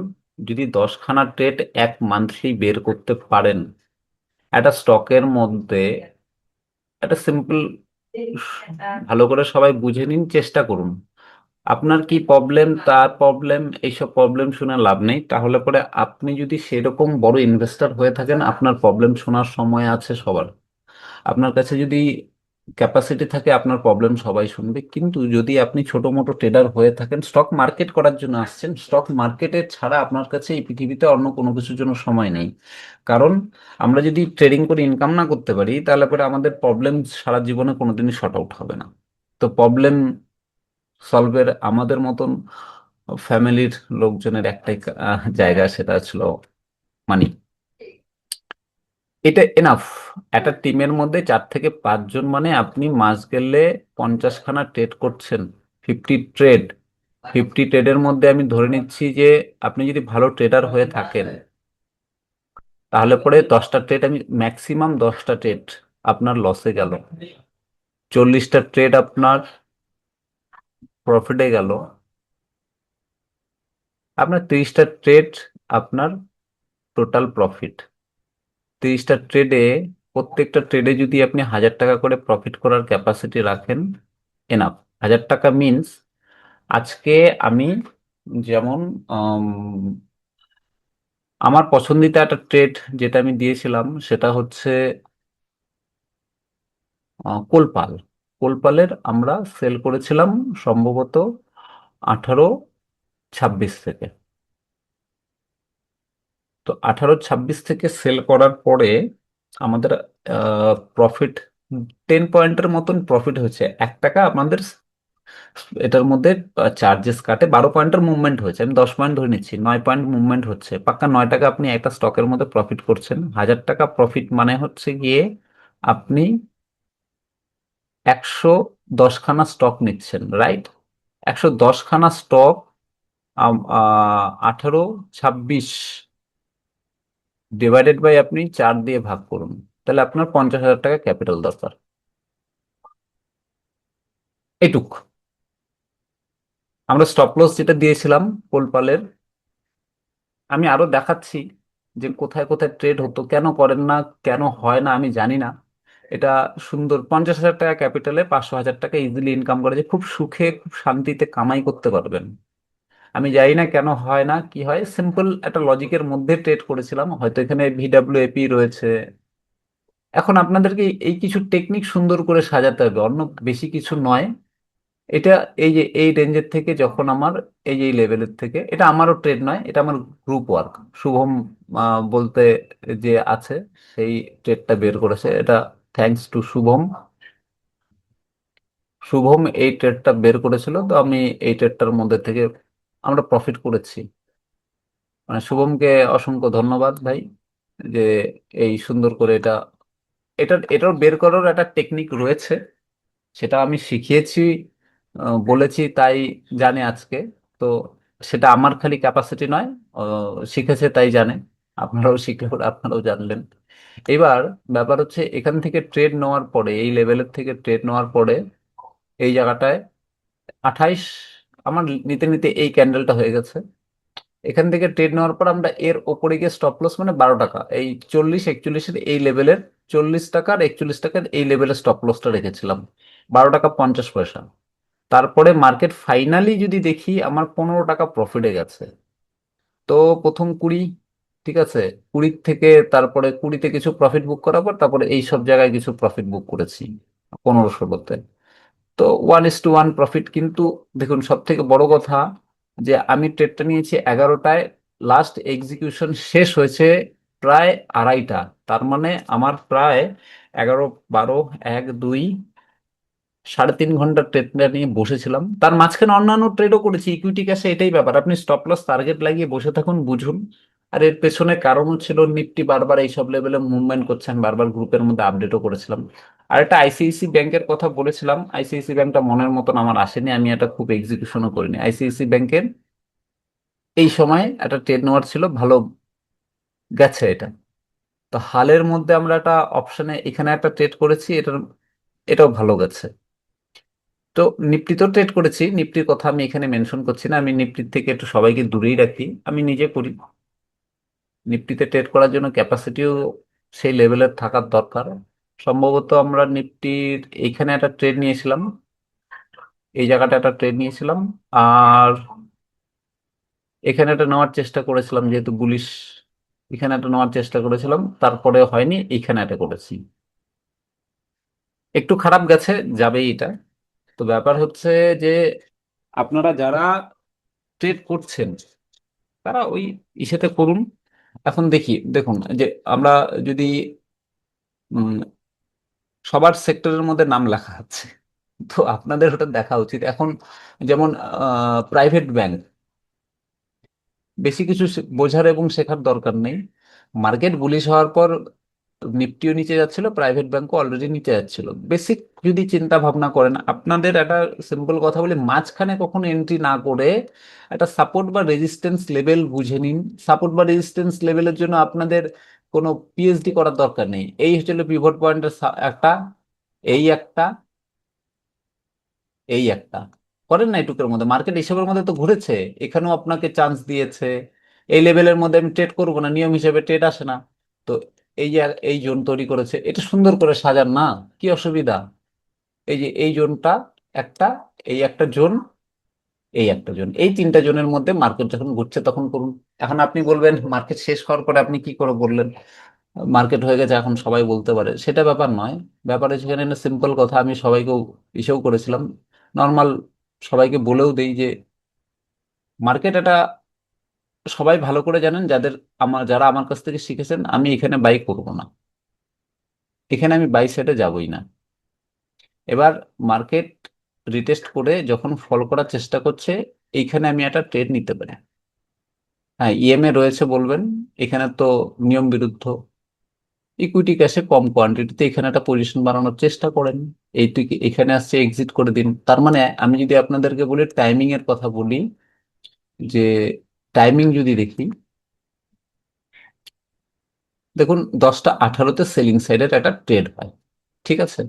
যদি 10খানা ট্রেড এক মান্থলি বের করতে পারেন একটা স্টকের মধ্যে, একটা সিম্পল, ভালো করে সবাই বুঝে নিন, চেষ্টা করুন। আপনার কি প্রবলেম, তার প্রবলেম, এইসব প্রবলেম শুনে লাভ নেই। তাহলে পরে আপনি যদি সেরকম বড় ইনভেস্টর হয়ে থাকেন, আপনার প্রবলেম শোনার সময় আছে সবার, আপনার কাছে যদি ক্যাপাসিটি থাকে, আপনার প্রবলেম সবাই শুনবে। কিন্তু যদি আপনি ছোট মোটো ট্রেডার হয়ে থাকেন, স্টক মার্কেট করার জন্য আসছেন, স্টক মার্কেটে ছাড়া আপনার কাছে এই পৃথিবীতে অন্য কোনো কিছুর জন্য সময় নেই। কারণ আমরা যদি ট্রেডিং করে ইনকাম না করতে পারি, তাহলে পরে আমাদের প্রবলেম সারা জীবনে কোনোদিনই শর্ট আউট হবে না। তো প্রবলেম সলভের আমাদের মতন ফ্যামিলির লোকজনের একটাই জায়গা, সেটা ছিল মানি। এটা এনাফ। একটা টিমের মধ্যে 4 থেকে 5 জন, মানে আপনি মাস গেলে 50খানা ট্রেড করছেন, 50 ট্রেড, 50 ট্রেডের মধ্যে আমি ধরে নিচ্ছি যে আপনি যদি ভালো ট্রেডার হয়ে থাকেন, তাহলে পরে 10টা ট্রেড, আমি ম্যাক্সিমাম 10টা ট্রেড আপনার লসে গেল, 40টা ট্রেড আপনার প্রফিটে গেল, আপনার 30টা ট্রেড আপনার টোটাল প্রফিট। 30টা ট্রেডে, প্রত্যেকটা ট্রেডে যদি আপনি 1000 টাকা করে প্রফিট করার ক্যাপাসিটি রাখেন, এনাফ। 1000 টাকা মিন্স, আজকে আমি যেমন আম, আমার পছন্দিত একটা ট্রেড যেটা আমি দিয়েছিলাম সেটা হচ্ছে কোলপাল। কোলপালের আমরা সেল করেছিলাম সম্ভবত 18-26 থেকে। তো 18-26 থেকে সেল করার পরে আমাদের প্রফিট 10 পয়েন্টের মতন প্রফিট হয়েছে। 1 টাকা আমাদের এটার মধ্যে চার্জেস কাটে। 12 পয়েন্টের মুভমেন্ট হয়েছে, আমি 10 পয়েন্ট ধরে নিচ্ছি, 9 পয়েন্ট মুভমেন্ট হচ্ছে, পাক্কা 9 টাকা আপনি একটা স্টকের মধ্যে প্রফিট করছেন। 1000 টাকা প্রফিট মানে হচ্ছে গিয়ে আপনি 110 খানা স্টক নিচ্ছেন, রাইট? 110 খানা স্টক 18-26 ডিভাইডেড বাই আপনি 4 দিয়ে ভাগ করুন, তাহলে আপনার 50,000 টাকা ক্যাপিটাল দরকার। এটুক। আমরা স্টপ লস যেটা দিয়েছিলাম কোলপালের, আমি আরো দেখাচ্ছি যে কোথায় কোথায় ট্রেড হতো, কেন করেন না, কেন হয় না আমি জানি না। এটা সুন্দর, 50,000 টাকা ক্যাপিটালে 500,000 টাকা ইজিলি ইনকাম করা যায়, খুব সুখে খুব শান্তিতে কামাই করতে পারবেন। আমি জানি না কেন হয় না, কি হয়, সিম্পল একটা লজিকের মধ্যে ট্রেড করেছিলাম, হয়তো এখানে ভিডাব্লিউএপি রয়েছে। এখন আপনাদেরকে এই কিছু টেকনিক সুন্দর করে সাজাতে হবে, অন্য বেশি কিছু নয়। এটা এই যে এই রেঞ্জের থেকে যখন আমার এই যে এই লেভেলের থেকে, এটা আমারও ট্রেড নয়, এটা আমার গ্রুপ ওয়ার্ক, শুভম বলতে যে আছে, সেই ট্রেডটা বের করেছে এটা। Thanks to Shubham. শুভম এই ট্রেডটা বের করেছিল, তো আমি এই ট্রেডটার মধ্যে থেকে আমরা প্রফিট করেছি। মানে শুভমকে অসংখ্য ধন্যবাদ ভাই, যে এই সুন্দর করে এটা, এটার বের করার একটা টেকনিক রয়েছে, সেটা আমি শিখিয়েছি, বলেছি তাই জানে আজকে। তো সেটা আমার খালি ক্যাপাসিটি নয়, শিখেছে তাই জানে, আপনারাও শিখে পড়ে আপনারাও জানলেন। এবার ব্যাপার হচ্ছে, এখান থেকে ট্রেড নেওয়ার পরে, এই লেভেলের থেকে ট্রেড নেওয়ার পরে এই জায়গাটায় 28 আমার নিতে নিতে এই ক্যান্ডেলটা হয়ে গেছে। এখান থেকে ট্রেড নেওয়ার পর আমরা এর ওপরে গিয়ে স্টপ লস মানে 12 টাকা, এই 40-41-এর এই লেভেলের, 40 টাকা আর 41 টাকার এই লেভেলের স্টপ লসটা রেখেছিলাম, 12 টাকা 50 পয়সা। তারপরে মার্কেট ফাইনালি যদি দেখি আমার 15 টাকা প্রফিটে গেছে। তো প্রথম 20, ঠিক আছে, 20 থেকে তারপরে 20-তে কিছু প্রফিট বুক করার পর তারপরে এই সব জায়গায় কিছু প্রফিট বুক করেছি 15-16-তে। তো 1:1 প্রফিট। কিন্তু দেখুন, সব থেকে বড় কথা যে আমি ট্রেডটা নিয়েছি 11টায়, লাস্ট এক্সিকিউশন শেষ হয়েছে প্রায় 2:30। তার মানে আমার প্রায় 11, 12, 1, 2, 3.5 ঘন্টা ট্রেডটা নিয়ে বসেছিলাম। তার মাঝখানে অন্যান্য ট্রেডও করেছি ইকুইটি ক্যাশে, এটাই ব্যাপার, আপনি স্টপ লস টার্গেট লাগিয়ে বসে থাকুন, বুঝুন। আর এর পেছনে কারণও ছিল, নিফটি বারবার এইসব লেভেলে মুভমেন্ট করছে, আমি বারবার গ্রুপের মধ্যে আপডেটও করেছিলাম। আর একটা আইসিআইসি ব্যাংকের কথা বলেছিলাম, আইসিআইসি ব্যাংকটা মনের মতন আমার আসেনি, আমি এটা খুব এক্সিকিউশনও করিনি। আইসিআইসি ব্যাংকের এই সময় একটা ট্রেড নেওয়ার ছিল, ভালো গেছে এটা। তো হালের মধ্যে আমরা একটা অপশনে এখানে একটা ট্রেড করেছি, এটাও ভালো গেছে। তো নিফটিতেও ট্রেড করেছি, নিফটির কথা আমি এখানে মেনশন করছি না, আমি নিফটির থেকে একটু সবাইকে দূরেই রাখি, আমি নিজে করি। নিফটিতে ট্রেড করার জন্য ক্যাপাসিটিও সেই লেভেলের থাকার দরকার। সম্ভবত আমরা নিফটির এইখানে একটা ট্রেড নিয়েছিলাম, এই জায়গাটা একটা ট্রেড নিয়েছিলাম, আর এখানে একটা নেওয়ার চেষ্টা করেছিলাম, যেহেতু বুলিশ, এখানে একটা নেওয়ার চেষ্টা করেছিলাম, তারপরে হয়নি, এইখানে একটা করেছি। একটু খারাপ গেছে, যাবেই এটা। তো ব্যাপার হচ্ছে যে আপনারা যারা ট্রেড করছেন তারা ওই ইসেতে করুন। এখন দেখি, দেখুন যে আমরা যদি উম, সবার সেক্টরের মধ্যে নাম লেখা আছে, তো আপনাদের ওটা দেখা উচিত। এখন যেমন প্রাইভেট ব্যাংক, বেশি কিছু বোঝার এবং শেখার দরকার নেই। মার্কেট বুলিশ হওয়ার পর নিফটিও নিচে যাচ্ছিল, প্রাইভেট ব্যাংকও অলরেডি নিচে যাচ্ছিল। বেসিক যদি চিন্তা ভাবনা করেন, আপনাদের একটা সিম্পল কথা বলি, মাঝখানে কখনো এন্ট্রি না করে একটা সাপোর্ট বা রেজিস্ট্যান্স লেভেল বুঝে নিন। সাপোর্ট বা রেজিস্ট্যান্স লেভেলের জন্য আপনাদের কোনো পিএইচডি করার দরকার নেই, এই হচ্ছে পিভট পয়েন্টের একটা, এই একটা, এই একটা, করেন না এটুকুর মধ্যে, মার্কেট এসবের মধ্যে তো ঘুরেছে, এখানেও আপনাকে চান্স দিয়েছে। এই লেভেলের মধ্যে আমি ট্রেড করবো না, নিয়ম হিসেবে ট্রেড আসে না। তো এই যে এই জোন তৈরি করেছে, এটা সুন্দর করে সাজান না, কি অসুবিধা? এই যে এই জোনটা একটা, এই একটা জোন, এই একটা জোন, এই 3টা জোনের মধ্যে মার্কেট যখন ঘুরছে তখন করুন। এখন আপনি বলবেন মার্কেট শেষ হওয়ার পরে আপনি কি করে বললেন? মার্কেট হয়ে গেছে এখন সবাই বলতে পারে, সেটা ব্যাপার নয়। ব্যাপার হচ্ছে এখানে সিম্পল কথা, আমি সবাইকেও ইসেও করেছিলাম, নর্মাল সবাইকে বলেও দেই যে মার্কেট এটা সবাই ভালো করে জানেন, যারা আমার কাছ থেকে শিখেছেন, আমি এখানে বাই করব না, এখানে আমি বাই সাইডে যাবই না। এবার মার্কেট রিটেস্ট করে যখন ফল করার চেষ্টা করছে, এইখানে আমি একটা ট্রেড নিতে পারি। হ্যাঁ, ইএমএ রয়েছে বলবেন, এখানে তো নিয়ম বিরুদ্ধ। ইকুইটি ক্যাশে কম কোয়ান্টিটিতে এখানে একটা পজিশন বানানোর চেষ্টা করেন, এইটুকু এখানে আসছে এক্সিট করে দিন। তার মানে আমি যদি আপনাদেরকে বলি টাইমিং এর কথা বলি, যে টাইমিং যদি দেখি, দেখুন 10টা 18-তে সেলিং সাইডের একটা ট্রেড হয়, ঠিক আছে।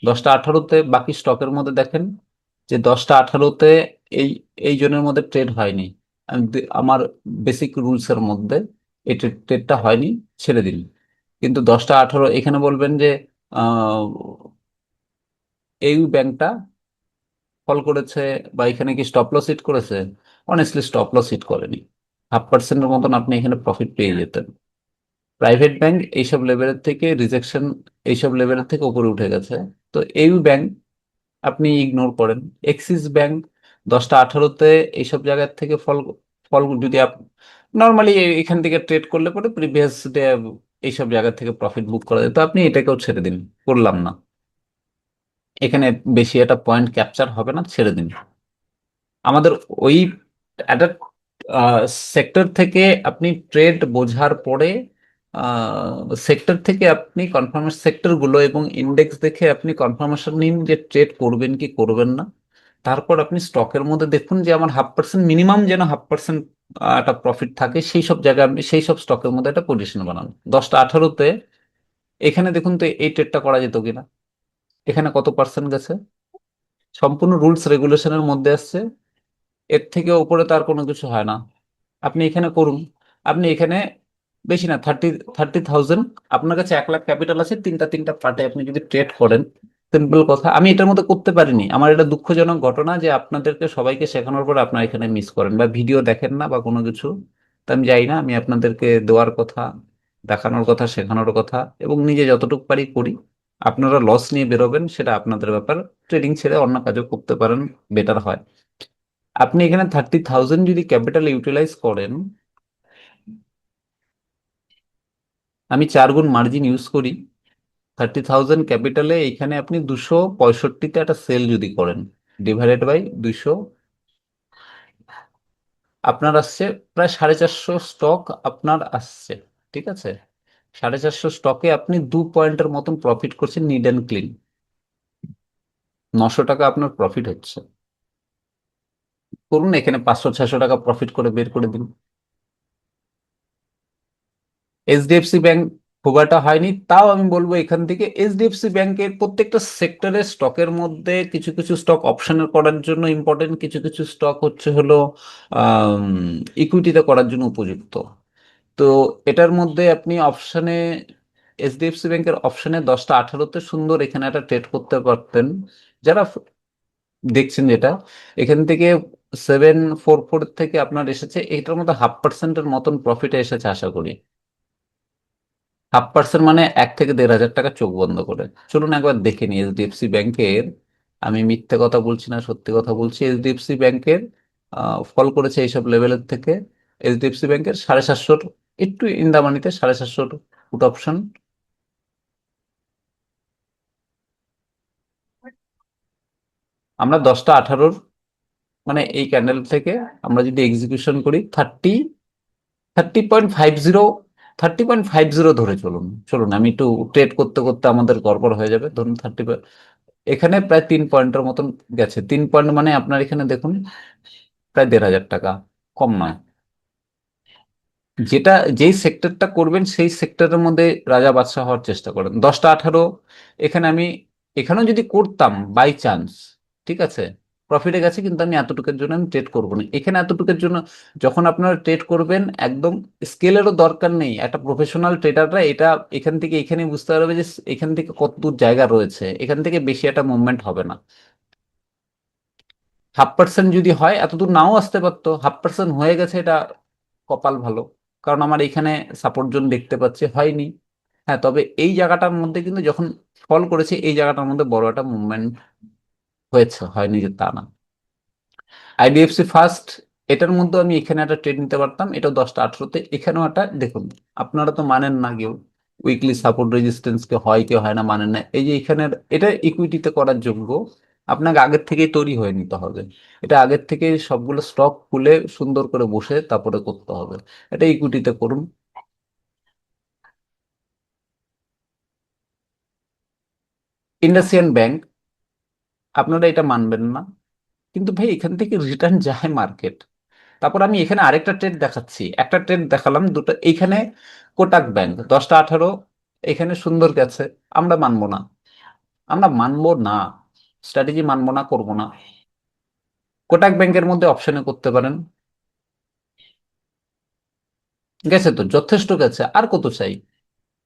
10টা 18-তে বাকি স্টকের মধ্যে দেখেন যে 10টা 18-তে এই এই জনের মধ্যে ট্রেড হয়নি। আমার বেসিক রুলস এর মধ্যে এই ট্রেডটা হয়নি, ছেড়ে দিন। কিন্তু 10টা 18 এখানে বলবেন যে আহ, এই ব্যাংকটা ফল করেছে বা এখানে কি স্টপ লস হিট করেছে? অনেস্টলি স্টপ লস হিট করেনি, 0.5%-এর মতন আপনি এখানে প্রফিট পেয়ে যেতেন। প্রাইভেট ব্যাংক এইসব লেভেলের থেকে রিজেকশন, এইসব লেভেলের থেকে উপরে উঠে গেছে। তো এই ব্যাংক আপনি ইগনোর করেন। এক্সিস ব্যাংক 10টা 18-তে এইসব জায়গার থেকে ফল ফল যদি নর্মালি এখান থেকে ট্রেড করলে পরে প্রিভিয়াস ডে এইসব জায়গা থেকে প্রফিট বুক করা যায়, তো আপনি এটাকেও ছেড়ে দিন, করলাম না, এখানে বেশি একটা পয়েন্ট ক্যাপচার হবে না, ছেড়ে দিন। আমাদের ওই একটা সেক্টর থেকে আপনি ট্রেড বোঝার পরে, সেক্টর থেকে আপনি কনফার্মেশন, সেক্টরগুলো এবং ইন্ডেক্স দেখে আপনি কনফার্মেশন নিন যে ট্রেড করবেন কি করবেন না। তারপর আপনি স্টকের মধ্যে দেখুন যে আমার 0.5%, মিনিমাম যেন 0.5% একটা প্রফিট থাকে, সেই সব জায়গায় আপনি সেই সব স্টকের মধ্যে একটা পজিশন বানান। 10টা 18-তে এখানে দেখুন তো এই ট্রেডটা করা যেত কিনা, এখানে কত পার্সেন্ট গেছে, সম্পূর্ণ রুলস রেগুলেশনের মধ্যে আসছে, এর থেকে উপরে তার কোনো কিছু হয় না। আপনি এখানে করুন, আপনি এখানে বেশি না, 30,000, আপনার কাছে 1 লাখ ক্যাপিটাল আছে, তিনটা তিনটা পার্টে আপনি যদি ট্রেড করেন, সিম্পল কথা। আমি এটার মধ্যে করতে পারিনি, আমার এটা দুঃখজনক ঘটনা যে আপনাদেরকে সবাইকে শেখানোর পর আপনারা এখানে মিস করেন বা ভিডিও দেখেন না বা কোনো কিছু। তো আমি যাই না, আমি আপনাদেরকে দেওয়ার কথা, দেখানোর কথা, শেখানোর কথা, এবং নিজে যতটুকু পারি করি। আপনারা লস নিয়ে বেরোবেন সেটা আপনাদের ব্যাপার, ট্রেডিং ছেড়ে অন্য কাজও করতে পারেন, বেটার হয়। আপনি এখানে 30,000 যদি ক্যাপিটাল ইউটিলাইজ করেন, আমি 4 গুণ মার্জিন ইউজ করি, 30,000 ক্যাপিটালে এখানে আপনি 265-তে একটা সেল যদি করেন, ডিভাইডেড বাই 200, আপনার আসছে প্রায় 450 স্টক আপনার আসছে, ঠিক আছে। 450 স্টকে আপনি 2 পয়েন্টের মতন প্রফিট করছেন, নিড অ্যান্ড ক্লিন। 900 টাকা আপনার প্রফিট হচ্ছে, করুন এখানে 500-600 টাকা প্রফিট করে বের করে দিন। এইচডিএফসি ব্যাংক খুব একটা হয়নি, তাও আমি বলবো এখান থেকে এইচডিএফসি ব্যাংকের প্রত্যেকটা সেক্টরের স্টকের মধ্যে কিছু কিছু স্টক অপশনের করার জন্য ইম্পর্টেন্ট, কিছু কিছু স্টক হচ্ছে হলো ইকুইটিতে করার জন্য উপযুক্ত। তো এটার মধ্যে আপনি অপশনে, এইচডিএফসি ব্যাংকের অপশনে 10টা 18-তে সুন্দর এখানে একটা ট্রেড করতে পারতেন। যারা দেখছেন যেটা, এখান থেকে 744 থেকে আপনার এসেছে, এটার মধ্যে 0.5%-এর মতন প্রফিট এসেছে আশা করি। 0.5% মানে 1 থেকে 1,500 টাকা চোখ বন্ধ করে। চলুন একবার দেখে নিই এইচডিএফসি ব্যাংকের, আমি মিথ্যে কথা বলছি না, সত্যি কথা বলছি। এইচডিএফসি ব্যাংকের ফল করেছে এইসব লেভেলের থেকে, এইচডিএফসি ব্যাংকের 750, একটু ইন্দামানিতে 750 পুট অপশন। আমরা 10টা 18, মানে এই ক্যান্ডেল থেকে আমরা যদি এক্সিকিউশন করি 30.50, 30.50 ধরে চলুন, চলুন আমি একটু ট্রেড করতে করতে আমাদের গড়বড় হয়ে যাবে, ধরুন 30, এখানে প্রায় 3 পয়েন্টের মতন গেছে। 3 পয়েন্ট মানে আপনার এখানে দেখুন প্রায় 1,500 টাকা, কম নয়। যেটা, যেই সেক্টরটা করবেন সেই সেক্টরের মধ্যে রাজা বাদশাহ হওয়ার চেষ্টা করেন। 10টা 18 এখানে আমি, এখানেও যদি করতাম বাই চান্স, ঠিক আছে, প্রফিটে গেছে, কিন্তু আমি এতটুকুর জন্য আমি ট্রেড করবো না এখানে, এতটুকুর জন্য। যখন আপনারা ট্রেড করবেন, একদম স্কেলেরও দরকার নেই, একটা প্রফেশনাল ট্রেডাররা এটা এখান থেকে এখানে বুঝতে পারবে যে এখান থেকে কত দূর জায়গা রয়েছে, এখান থেকে বেশি একটা মুভমেন্ট হবে না। 0.5% যদি হয়, এতদূর নাও আসতে পারতো, 0.5% হয়ে গেছে, এটা কপাল ভালো। কারণ আমার এখানে সাপোর্ট জোন দেখতে পাচ্ছি, হয়নি। হ্যাঁ, তবে এই জায়গাটার মধ্যে কিন্তু যখন ফল করেছে এই জায়গাটার মধ্যে বড় একটা মুভমেন্ট হয়েছে, হয়নি যে তা না। আইডিএফসি ফার্স্ট, এটার মধ্যে আমি এখানে একটা ট্রেড নিতে পারতাম, এটা 10টা 18-তে, এখানেও একটা দেখুন, আপনারা তো মানেন না কেউ উইকলি সাপোর্ট রেজিস্ট্যান্স কে হয় কি হয় না মানেন না। এই যে এখানের এটা ইকুইটিতে করার যোগ্য, আপনাকে আগের থেকেই তৈরি হয়ে নিতে হবে। এটা আগের থেকে সবগুলো স্টক খুলে সুন্দর করে বসে তারপরে করতে হবে। এটা ইকুইটিতে করুন। ইন্ডাসিয়ান ব্যাংক, আপনারা এটা মানবেন না, কিন্তু ভাই এখান থেকে রিটার্ন যায় মার্কেট। তারপর আমি এখানে আরেকটা ট্রেড দেখাচ্ছি, একটা ট্রেড দেখালাম, দুটো এইখানে। কোটাক ব্যাংক 10টা 18, এখানে সুন্দর গেছে। আমরা মানবো না, আমরা মানবো না, স্ট্র্যাটেজি মানবো না, করবো না। কোটাক ব্যাংকের মধ্যে অপশনে করতে পারেন। গেছে তো, যথেষ্ট গেছে, আর কত চাই।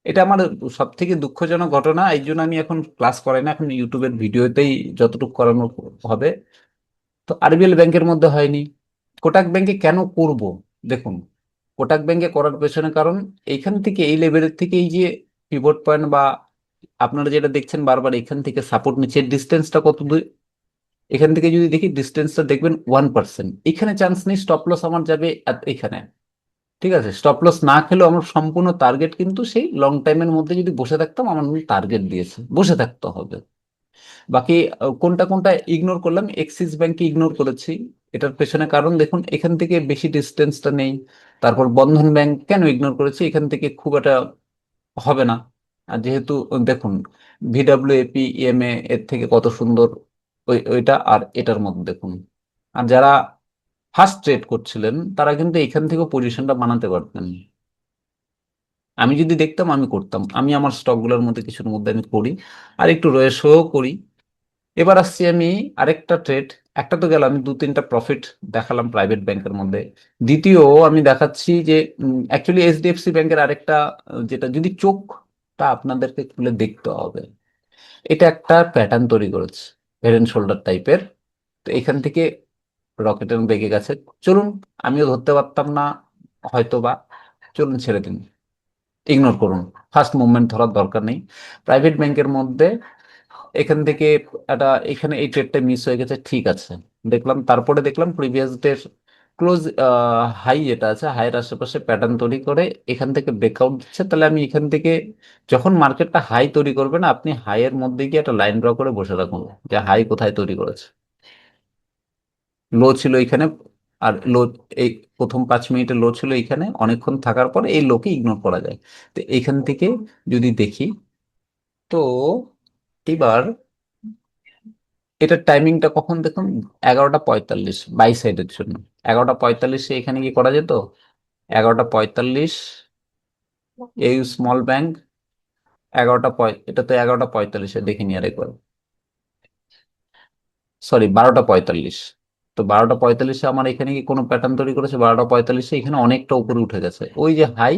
এটা আমার সব থেকে দুঃখজনক ঘটনা, এই জন্য আমি এখন ক্লাস করাই না, এখন ইউটিউবের ভিডিওতেই যতটুকু করানো হবে। তো আরবিএল ব্যাংকের মধ্যে হয়নি, কোটাক ব্যাংকে কেন করব? দেখুন, কোটাক ব্যাংকে করার পেছনে কারণ, এইখান থেকে এই লেভেলের থেকে এই যে পিভট পয়েন্ট বা আপনারা যেটা দেখছেন বারবার এখান থেকে সাপোর্ট নিচ্ছে, ডিস্টেন্সটা কত দূর? এখান থেকে যদি দেখি ডিস্টেন্সটা দেখবেন 1%, এখানে চান্স নেই, স্টপ লস আমার যাবে এখানে। ঠিক আছে, স্টপ লস না খেলেও আমার সম্পূর্ণ টার্গেট কিন্তু সেই লং টাইমের মধ্যে যদি বসে থাকতাম, আমার টার্গেট দিয়েছে, বসে থাকতে হবে। বাকি কোনটা কোনটা ইগনোর করলাম, এক্সিস ব্যাংকে ইগনোর করেছি। এটার পেছনে কারণ দেখুন, এখান থেকে বেশি ডিস্টেন্সটা নেই। তারপর বন্ধন ব্যাংক কেন ইগনোর করেছি, এখান থেকে খুব একটা হবে না। আর যেহেতু দেখুন, ভিডাব্লিউএপি ইএমএ এর থেকে কত সুন্দর, ওইটা আর এটার মধ্যে দেখুন। আর যারা ফার্স্ট ট্রেড করছিলেন তারা কিন্তু এখান থেকে পজিশনটা বানাতে পারতেন। আমি যদি দেখতাম আমি করতাম, আমি আমার স্টকগুলোর মধ্যে কিছুর মধ্যে আমি করি, আর একটু রয়েছেও করি। এবার আসছি আমি আরেকটা ট্রেড। একটা তো গেল, আমি 2-3টা প্রফিট দেখালাম প্রাইভেট ব্যাংকের মধ্যে। দ্বিতীয় আমি দেখাচ্ছি যে অ্যাকচুয়ালি এইচডিএফসি ব্যাংকের আরেকটা, যেটা যদি চোখটা আপনাদেরকে খুলে দেখতে হবে, এটা একটা প্যাটার্ন তৈরি করেছে, হেড এন্ড শোল্ডার টাইপের। তো এখান থেকে রকেটের বেগে গেছে। চলুন, আমিও ধরতে পারতাম না হয়তো বা, চলুন ছেড়ে দিন, ইগনোর করুন, ফার্স্ট মুভমেন্ট ধরার দরকার নেই। প্রাইভেট ব্যাংকের মধ্যে এখান থেকে একটা, এখানে এই ট্রেডটা মিস হয়ে গেছে, ঠিক আছে, দেখলাম। তারপরে দেখলাম প্রিভিয়াস ডের ক্লোজ হাই যেটা আছে, হাইয়ের আশেপাশে প্যাটার্ন তৈরি করে এখান থেকে ব্রেকআউট দিচ্ছে, তাহলে আমি এখান থেকে, যখন মার্কেটটা হাই তৈরি করবে না, আপনি হাইয়ের মধ্যে গিয়ে একটা লাইন ড্র করে বসে রাখুন যে হাই কোথায় তৈরি করেছে। লো ছিল এখানে, আর লো, এই প্রথম 5 মিনিটে লো ছিল এখানে, অনেকক্ষণ থাকার পরে এই লোকে ইগনোর করা যায়। তো এখান থেকে যদি দেখি, তো এবার এটার টাইমিংটা কখন দেখুন, 11টা 45 বাই সাইডের জন্য। 11টা 45-এ এখানে কি করা যেত? 11টা 45, এই স্মল ব্যাংক, এটা তো 11টা 45-এ দেখিনি আরেকবার, সরি 12টা 45। তো 12টা 45-এ আমার এখানে কি কোনো প্যাটার্ন তৈরি করেছে? 12টা 45-এ এখানে অনেকটা উপরে উঠে গেছে, ওই যে হাই,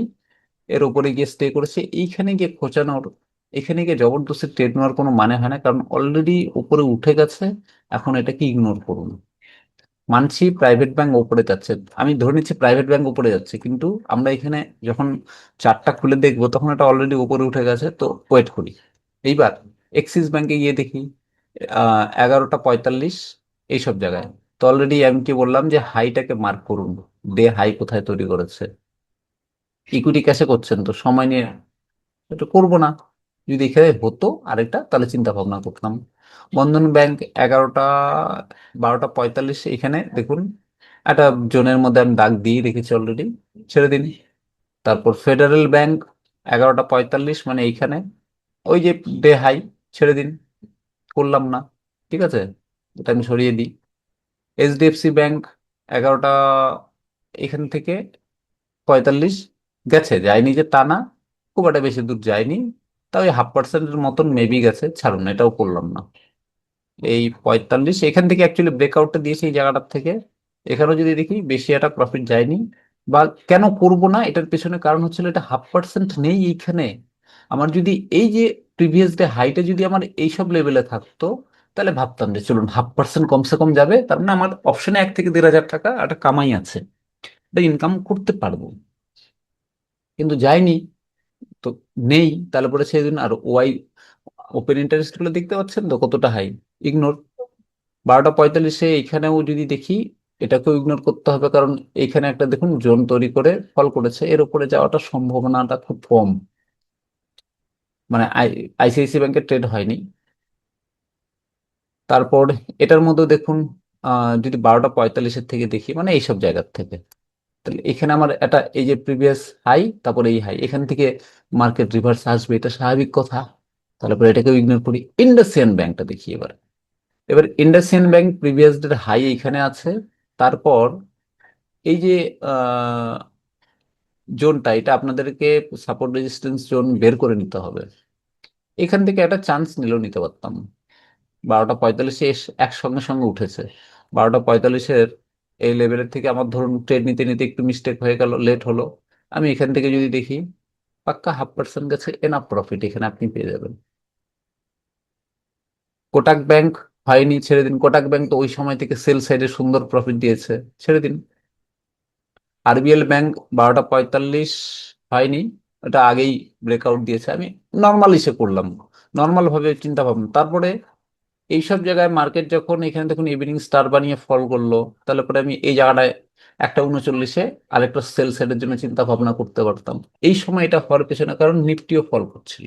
এর উপরে গিয়ে স্টে করেছে, এইখানে গিয়ে খোঁচানোর, এখানে গিয়ে জবরদস্তি ট্রেড নেওয়ার কোনো মানে হয় না, কারণ অলরেডি উপরে উঠে গেছে। এখন এটাকে ইগনোর করুন। মানছি প্রাইভেট ব্যাংক উপরে যাচ্ছে, আমি ধরে নিচ্ছি প্রাইভেট ব্যাংক উপরে যাচ্ছে, কিন্তু আমরা এখানে যখন চার্টটা খুলে দেখবো তখন এটা অলরেডি উপরে উঠে গেছে, তো ওয়েট করি। এইবার এক্সিস ব্যাংকে গিয়ে দেখি 11টা 45 এইসব জায়গায়। তো অলরেডি আমি কি বললাম যে হাইটাকে মার্ক করুন, দে হাই কোথায় তৈরি করেছে। ইকুইটি ক্যাশে করছেন তো সময় নিয়ে, এটা করবো না। যদি এখানে হতো আরেকটা, তাহলে চিন্তা ভাবনা করতাম। বন্ধন ব্যাংক 12টা 12টা 45 এখানে দেখুন, একটা জোনের মধ্যে আমি দাগ দিয়ে রেখেছি অলরেডি, ছেড়ে দিন। তারপর ফেডারেল ব্যাংক 11টা 45, মানে এইখানে ওই যে ডে হাই, ছেড়ে দিন, করলাম না। ঠিক আছে, এটা আমি সরিয়ে দিই। এইচডিএফসি ব্যাংক 11টা, এখান থেকে 45 গেছে, যায়নি যে তা না, খুব একটা বেশি দূর যায়নি, তাও ওই 0.5%-এর মতন মেবি গেছে, ছাড়ুন, এটাও করলাম না। এই 45 এখান থেকে অ্যাকচুয়ালি ব্রেকআউটটা দিয়েছে এই জায়গাটার থেকে, এখানেও যদি দেখি বেশি একটা প্রফিট যায়নি। বা কেন করব না, এটার পেছনে কারণ হচ্ছিল এটা 0.5% নেই এইখানে। আমার যদি এই যে প্রিভিয়াস ডে হাইটা যদি আমার এইসব লেভেলে থাকতো, তাহলে ভাবতাম যে চলুন 0.5% কমসে কম যাবে, তার মানে আমার অপশনে 1 থেকে 1.5 হাজার টাকা একটা কামাই আছে, এটা ইনকাম করতে পারবো। কিন্তু যায়নি, তো নেই, তাহলে পরে সেই জন্য। আর ওয়াই ওপেন ইন্টারেস্ট গুলো দেখতে পাচ্ছেন তো কতটা হাই, ইগনোর। 12টা 45-এ এখানেও যদি দেখি, এটাকেও ইগনোর করতে হবে, কারণ এখানে একটা দেখুন জোন তৈরি করে ফল করেছে, এর উপরে যাওয়াটা সম্ভাবনাটা খুব কম। মানে আইসিআইসি ব্যাংকের ট্রেড হয়নি। তারপর এটার মধ্যে দেখুন, যদি 12টা 45-এর থেকে দেখি, মানে এইসব জায়গার থেকে, তাহলে এখানে আমার এটা এই যে প্রিভিয়াস হাই, তারপরে এই হাই, এখান থেকে মার্কেট রিভার্স আসবে, এটা স্বাভাবিক কথা। তারপরে এটাকেও ইগনোর করি। ইন্ডাসইন্ড ব্যাংকটা দেখি এবার। এবার ইন্ডাসইন্ড ব্যাংক প্রিভিয়াস ডের হাই এখানে আছে। তারপর এই যে জোনটা, এটা আপনাদেরকে সাপোর্ট রেজিস্ট্যান্স জোন বের করে নিতে হবে। এখান থেকে একটা চান্স নিলেও নিতে পারতাম। 12টা 45-এ একসঙ্গে সঙ্গে উঠেছে। 12টা 45-এর এই লেভেলের থেকে আমার ধরুন ট্রেড নিতে নিতে একটু মিস্টেক হয়ে গেল, লেট হলো। আমি এখান থেকে যদি দেখি, পাক্কা 0.5% গেছে, এনাফ প্রফিট এখানে আপনি পেয়ে যাবেন। কোটাক ব্যাংক হয়নি, ছেড়ে দিন। কোটাক ব্যাংক তো ওই সময় থেকে সেল সাইডে সুন্দর প্রফিট দিয়েছে, ছেড়ে দিন। আরবিএল ব্যাংক 12টা 45 হয়নি, ওটা আগেই ব্রেকআউট দিয়েছে। আমি নর্মাল হিসে করলাম, নর্মাল ভাবে চিন্তা ভাবনা। তারপরে এইসব জায়গায় মার্কেট যখন এখানে দেখুন ইভিনিং স্টার বানিয়ে ফল করলো, তাহলে পরে আমি এই জায়গাটায় 1টা 39-এ আরেকটা সেল সাইডের জন্য চিন্তা ভাবনা করতে পারতাম। এই সময় এটা হওয়ার পেছনে কারণ নিফটিও ফল করছিল।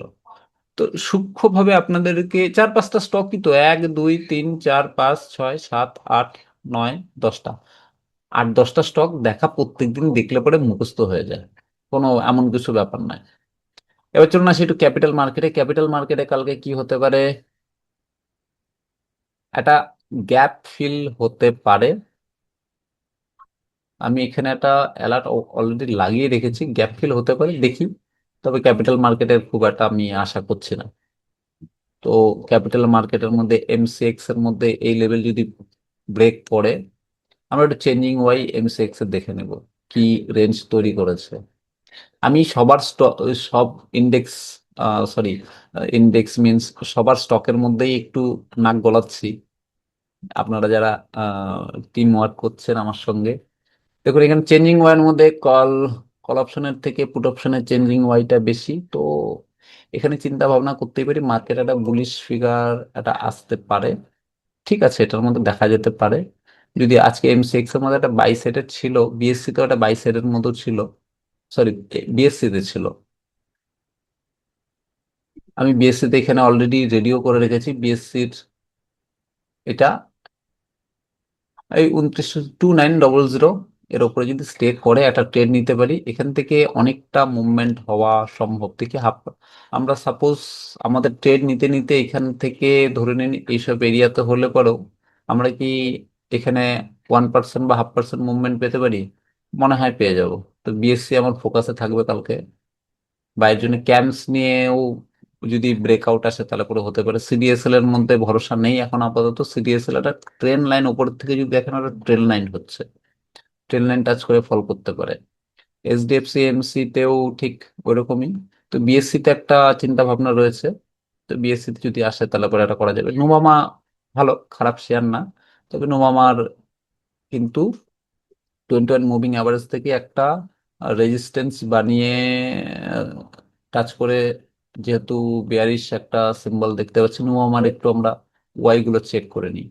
তো সূক্ষ্মভাবে আপনাদেরকে 4-5টা স্টকই তো, 1 2 3 4 5 6 7 8 9 10টা, 8-10টা স্টক দেখা প্রত্যেকদিন দেখলে পরে মুখস্থ হয়ে যায়, কোনো এমন কিছু ব্যাপার নয়। এবার চলুন আসি একটু ক্যাপিটাল মার্কেটে। ক্যাপিটাল মার্কেটে কালকে কি হতে পারে, একটা গ্যাপ ফিল হতে পারে। আমি এখানে একটা অ্যালার্ট অলরেডি লাগিয়ে রেখেছি, গ্যাপ ফিল হতে পারে, দেখি। তবে ক্যাপিটাল মার্কেটের খুব একটা আমি আশা করছি না। তো ক্যাপিটাল মার্কেটের মধ্যে এমসিএক্স এর মধ্যে এই লেভেল যদি ব্রেক পড়ে, আমরা একটু চেঞ্জিং ওয়াই এমসিএক্স এর দেখে নেব কি রেঞ্জ তৈরি করেছে। আমি সবার স্টক, সব ইন্ডেক্স, সরি, ইন্ডেক্স মিন্স সবার স্টকের মধ্যেই একটু নাক গলাচ্ছি। আপনারা যারা টিম ওয়ার্ক করছেন আমার সঙ্গে, দেখুন এখানে চেঞ্জিং ওয়াইয়ের মধ্যে কল কল অপশনের থেকে পুট অপশনের চেঞ্জিং ওয়াইটা বেশি। তো এখানে চিন্তা ভাবনা করতেই পারি মার্কেট একটা বুলিশ ফিগার একটা আসতে পারে। ঠিক আছে, এটার মধ্যে দেখা যেতে পারে। যদি আজকে এমসিএক্স এর মধ্যে একটা বাই সাইডের ছিল, বিএসসি তো একটা বাই সাইডের মতো ছিল, সরি, বিএসসি তে ছিল। আমি বিএসসি তে এখানে অলরেডি রেডিও করে রেখেছি বিএসসির। এটা এই 29,290 এর উপরে যদি স্টে করে একটা ট্রেড নিতে পারি, এখান থেকে অনেকটা মুভমেন্ট হওয়া সম্ভব। থেকে হাফ, আমরা সাপোজ আমাদের ট্রেড নিতে নিতে এখান থেকে ধরে নিন এইসব এরিয়াতে হলে পরেও আমরা কি এখানে 1% বা 0.5% মুভমেন্ট পেতে পারি? মনে হয় পেয়ে যাব। তো বিএসসি আমার ফোকাসে থাকবে কালকে। বা এর জন্য ক্যাম্পস নিয়েও যদি ব্রেকআউট আসে তাহলে করে হতে পারে। সিডিএসএল এর মধ্যে ভরসা নেই এখন আপাতত। সিডিএসএল একটা ট্রেন লাইন উপর থেকে যদি দেখেন, ওটা ট্রেন লাইন হচ্ছে, ট্রেন লাইন টাচ করে ফল করতে পারে। এইচডিএফসি এমসি তেও ঠিক ওইরকমই। তো বিএসসি তে একটা চিন্তা ভাবনা রয়েছে। তো বিএসসি তে যদি আসে তাহলে পরে এটা করা যাবে। নোমামা ভালো, খারাপ শেয়ার না। তবে নোমামার কিন্তু 21 মুভিং অ্যাভারেজ থেকে একটা রেজিস্ট্যান্স বানিয়ে টাচ করে, যেহেতু বেয়ারিশ একটা সিম্বল দেখতে পাচ্ছি, নোমামার একটু আমরা ওয়াই গুলো চেক করে নিই।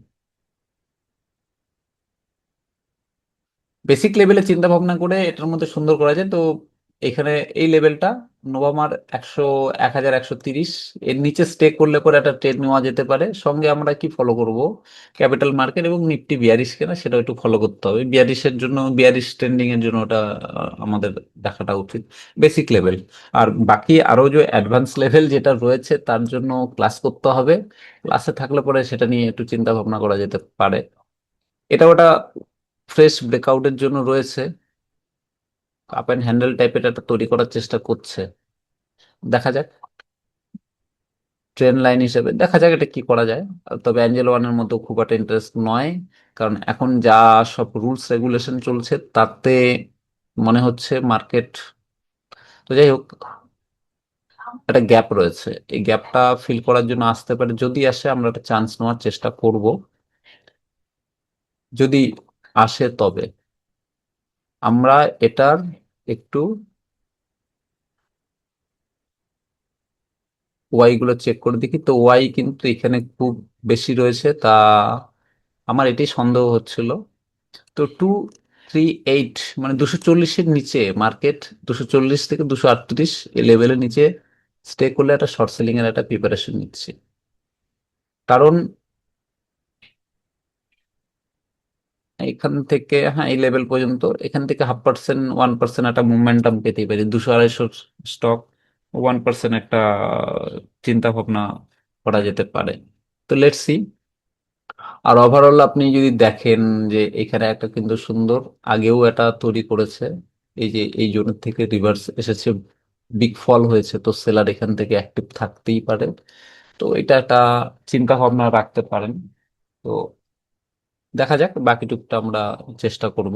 বেসিক লেভেলে চিন্তা ভাবনা করে এটার মধ্যে সুন্দর করা যায়। তো এখানে এই লেভেলটা নোভামার 1,130, এর নিচে স্টে করলে পরে একটা ট্রেড নেওয়া যেতে পারে। সঙ্গে আমরা কি ফলো করব, ক্যাপিটাল মার্কেট এবং নিফটি বিয়ারিশ কেনা সেটা একটু ফলো করতে হবে। বিয়ারিশের জন্য, বিয়ারিশ ট্রেন্ডিং এর জন্য ওটা আমাদের দেখাটা উচিত, বেসিক লেভেল। আর বাকি আরো যে অ্যাডভান্স লেভেল যেটা রয়েছে তার জন্য ক্লাস করতে হবে। ক্লাসে থাকলে পরে সেটা নিয়ে একটু চিন্তা ভাবনা করা যেতে পারে। এটা ওটা ফ্রেশ ব্রেকআউটের জন্য রয়েছে, কাপ অ্যান্ড হ্যান্ডেল টাইপের একটা তৈরি করার চেষ্টা করছে। দেখা যাক, ট্রেন লাইন হিসেবে দেখা যাক এটা কি করা যায়। তবে অ্যাঞ্জেল ওয়ানের মধ্যে খুব একটা ইন্টারেস্ট নয়, কারণ এখন যা সব রুলস রেগুলেশন চলছে তাতে মনে হচ্ছে মার্কেট, তো যাই হোক, একটা গ্যাপ রয়েছে। এই গ্যাপটা ফিল করার জন্য আসতে পারে, যদি আসে আমরা একটা চান্স নেওয়ার চেষ্টা করব। যদি আসে তবে আমরা এটার একটু ওয়াই গুলো চেক করে দেখি, তো ওয়াই কিন্তু এখানে খুব বেশি রয়েছে, তা আমার এটাই সন্দেহ হচ্ছিল। তো 238 মানে 240-এর নিচে মার্কেট, 240 থেকে 238 এই লেভেলের নিচে স্টে করলে একটা শর্ট সেলিং এর একটা প্রিপারেশন নিচ্ছি। কারণ এখান থেকে, হ্যাঁ, এই লেভেল পর্যন্ত, এখান থেকে 0.5% 1% একটা মুভমেন্টাম পেতেই পারি, 200-250 স্টক 1% একটা চিন্তা ভাবনা করা যেতে পারে। তো লেটস সি। আর ওভারঅল আপনি যদি দেখেন যে এখানে একটা কিন্তু সুন্দর আগেও এটা তৈরি করেছে, এই যে এই জোনের থেকে রিভার্স এসেছে, বিগ ফল হয়েছে, তো সেলার এখান থেকে অ্যাক্টিভ থাকতেই পারে। তো এটা একটা চিন্তা ভাবনা রাখতে পারেন। তো দেখা যাক, বাকিটুকটা আমরা চেষ্টা করব।